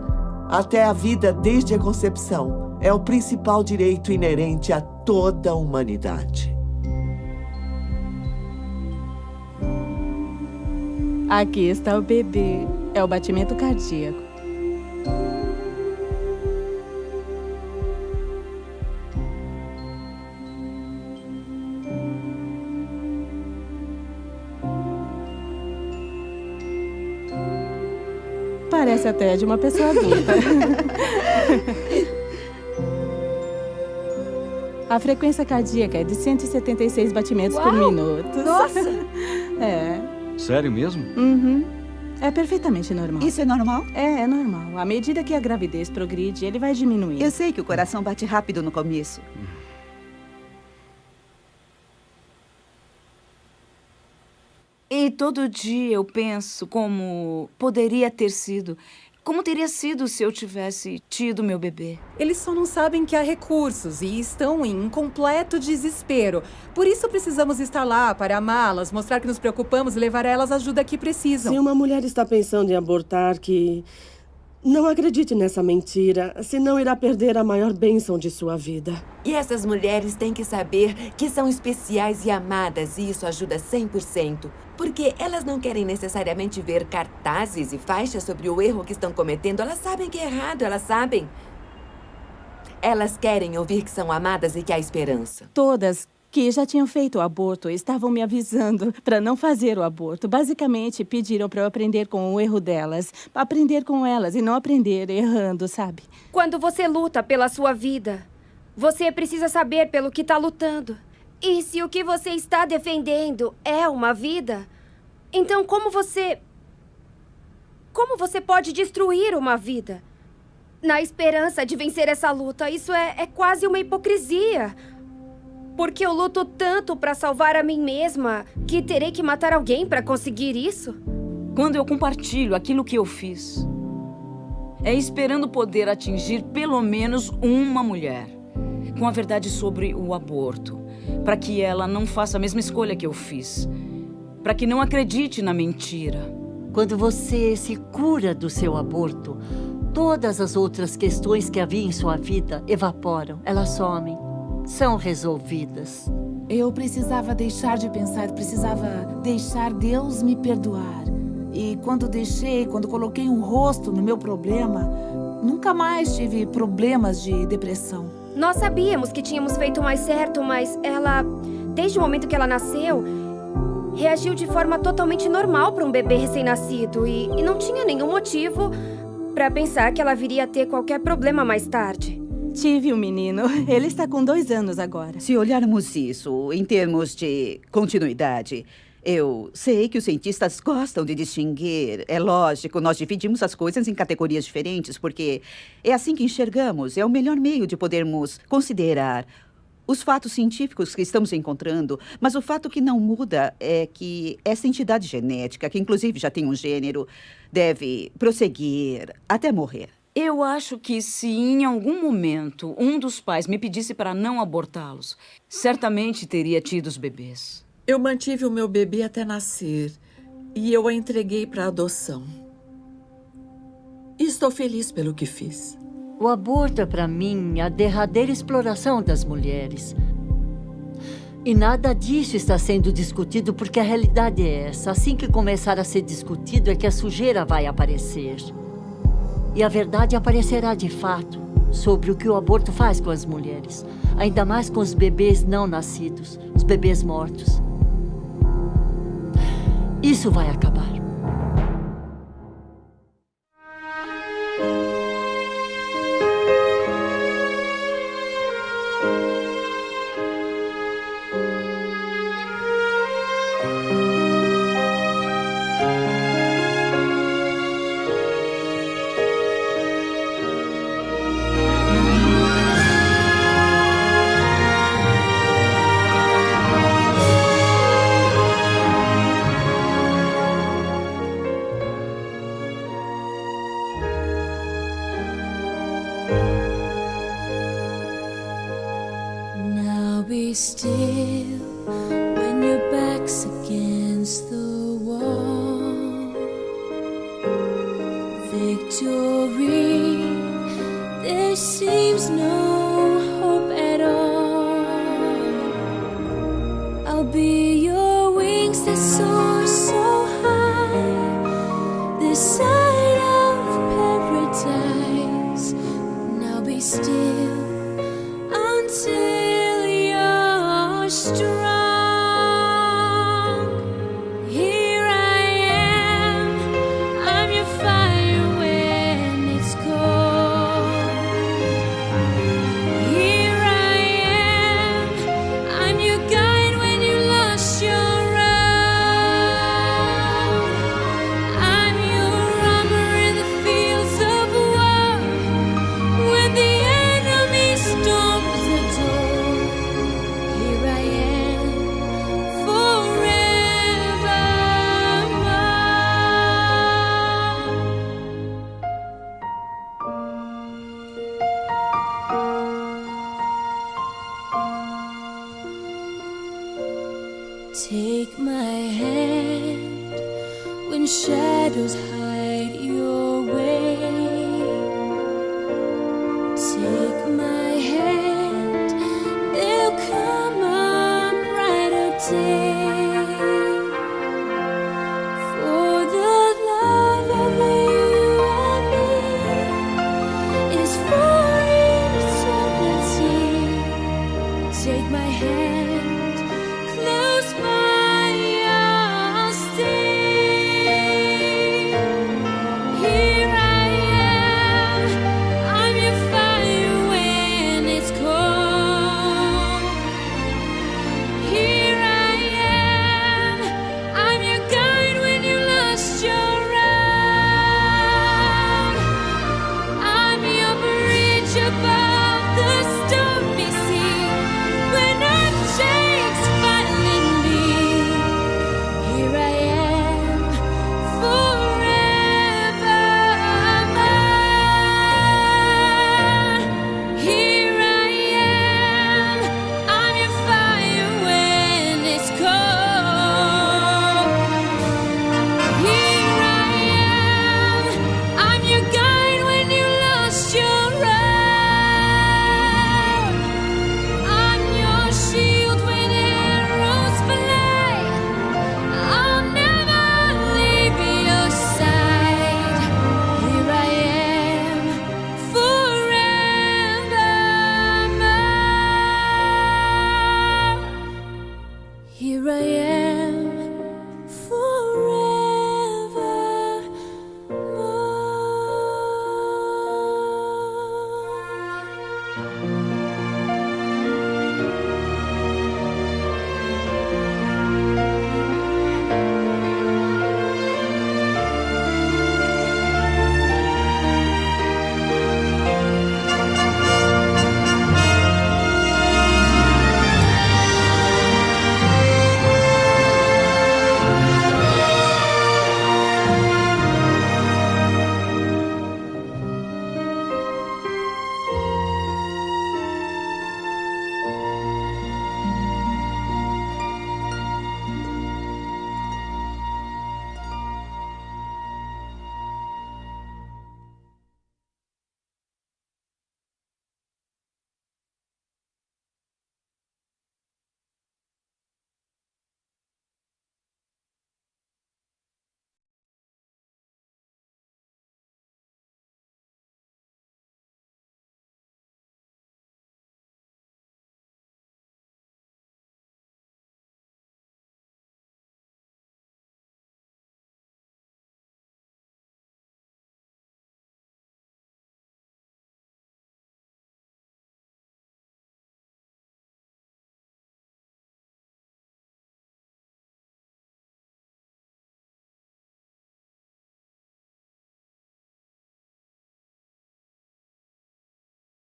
Speaker 1: até a vida desde a concepção, é o principal direito inerente a toda a humanidade.
Speaker 14: Aqui está o bebê. É o batimento cardíaco. Parece até de uma pessoa adulta. A frequência cardíaca é de 176 batimentos por minuto.
Speaker 5: Nossa!
Speaker 14: É.
Speaker 9: Sério mesmo?
Speaker 14: Uhum. É perfeitamente normal.
Speaker 5: Isso é normal?
Speaker 14: É normal. À medida que a gravidez progride, ele vai diminuindo.
Speaker 5: Eu sei que o coração bate rápido no começo.
Speaker 26: E todo dia eu penso como poderia ter sido. Como teria sido se eu tivesse tido meu bebê?
Speaker 25: Eles só não sabem que há recursos e estão em um completo desespero. Por isso precisamos estar lá para amá-las, mostrar que nos preocupamos e levar a elas a ajuda que precisam.
Speaker 22: Se uma mulher está pensando em abortar, que não acredite nessa mentira, senão irá perder a maior bênção de sua vida.
Speaker 20: E essas mulheres têm que saber que são especiais e amadas, e isso ajuda 100%. Porque elas não querem necessariamente ver cartazes e faixas sobre o erro que estão cometendo. Elas sabem que é errado, elas sabem. Elas querem ouvir que são amadas e que há esperança.
Speaker 14: Todas que já tinham feito o aborto estavam me avisando para não fazer o aborto. Basicamente, pediram para eu aprender com o erro delas. Aprender com elas e não aprender errando, sabe?
Speaker 6: Quando você luta pela sua vida, você precisa saber pelo que está lutando. E se o que você está defendendo é uma vida, então como você pode destruir uma vida? Na esperança de vencer essa luta, isso é quase uma hipocrisia. Porque eu luto tanto para salvar a mim mesma que terei que matar alguém para conseguir isso?
Speaker 26: Quando eu compartilho aquilo que eu fiz, é esperando poder atingir pelo menos uma mulher com a verdade sobre o aborto, para que ela não faça a mesma escolha que eu fiz, para que não acredite na mentira.
Speaker 24: Quando você se cura do seu aborto, todas as outras questões que havia em sua vida evaporam, elas somem. são resolvidas.
Speaker 23: Eu precisava deixar de pensar, precisava deixar Deus me perdoar. E quando coloquei um rosto no meu problema, nunca mais tive problemas de depressão.
Speaker 6: Nós sabíamos que tínhamos feito o mais certo, mas ela, desde o momento que ela nasceu, reagiu de forma totalmente normal para um bebê recém-nascido e não tinha nenhum motivo para pensar que ela viria a ter qualquer problema mais tarde.
Speaker 14: Tive um menino. Ele está com 2 anos agora.
Speaker 5: Se olharmos isso em termos de continuidade, eu sei que os cientistas gostam de distinguir. É lógico, nós dividimos as coisas em categorias diferentes, porque é assim que enxergamos. É o melhor meio de podermos considerar os fatos científicos que estamos encontrando. Mas o fato que não muda é que essa entidade genética, que inclusive já tem um gênero, deve prosseguir até morrer.
Speaker 26: Eu acho que se em algum momento um dos pais me pedisse para não abortá-los, certamente teria tido os bebês.
Speaker 19: Eu mantive o meu bebê até nascer e eu a entreguei para adoção. E estou feliz pelo que fiz.
Speaker 24: O aborto é, para mim, a derradeira exploração das mulheres. E nada disso está sendo discutido porque a realidade é essa. Assim que começar a ser discutido é que a sujeira vai aparecer. E a verdade aparecerá de fato sobre o que o aborto faz com as mulheres. Ainda mais com os bebês não nascidos, os bebês mortos. Isso vai acabar.
Speaker 2: Be still when your back's against the wall. Victory, there seems no hope at all. I'll be your wings that soar so high, this side of paradise. Now be still until strong. Here I am, I'm your fire when it's cold. Here I am, I'm your guide when you lost your road. I'm your armor in the fields of war, when the enemy storms the door. Here I am forevermore. Take my hand when shadows hide your way. Take my hand, there'll come a brighter day. For the love of you and me is for eternity. Take my hand, close my eyes, stay. Here I am, I'm your fire when it's cold. Here I Here I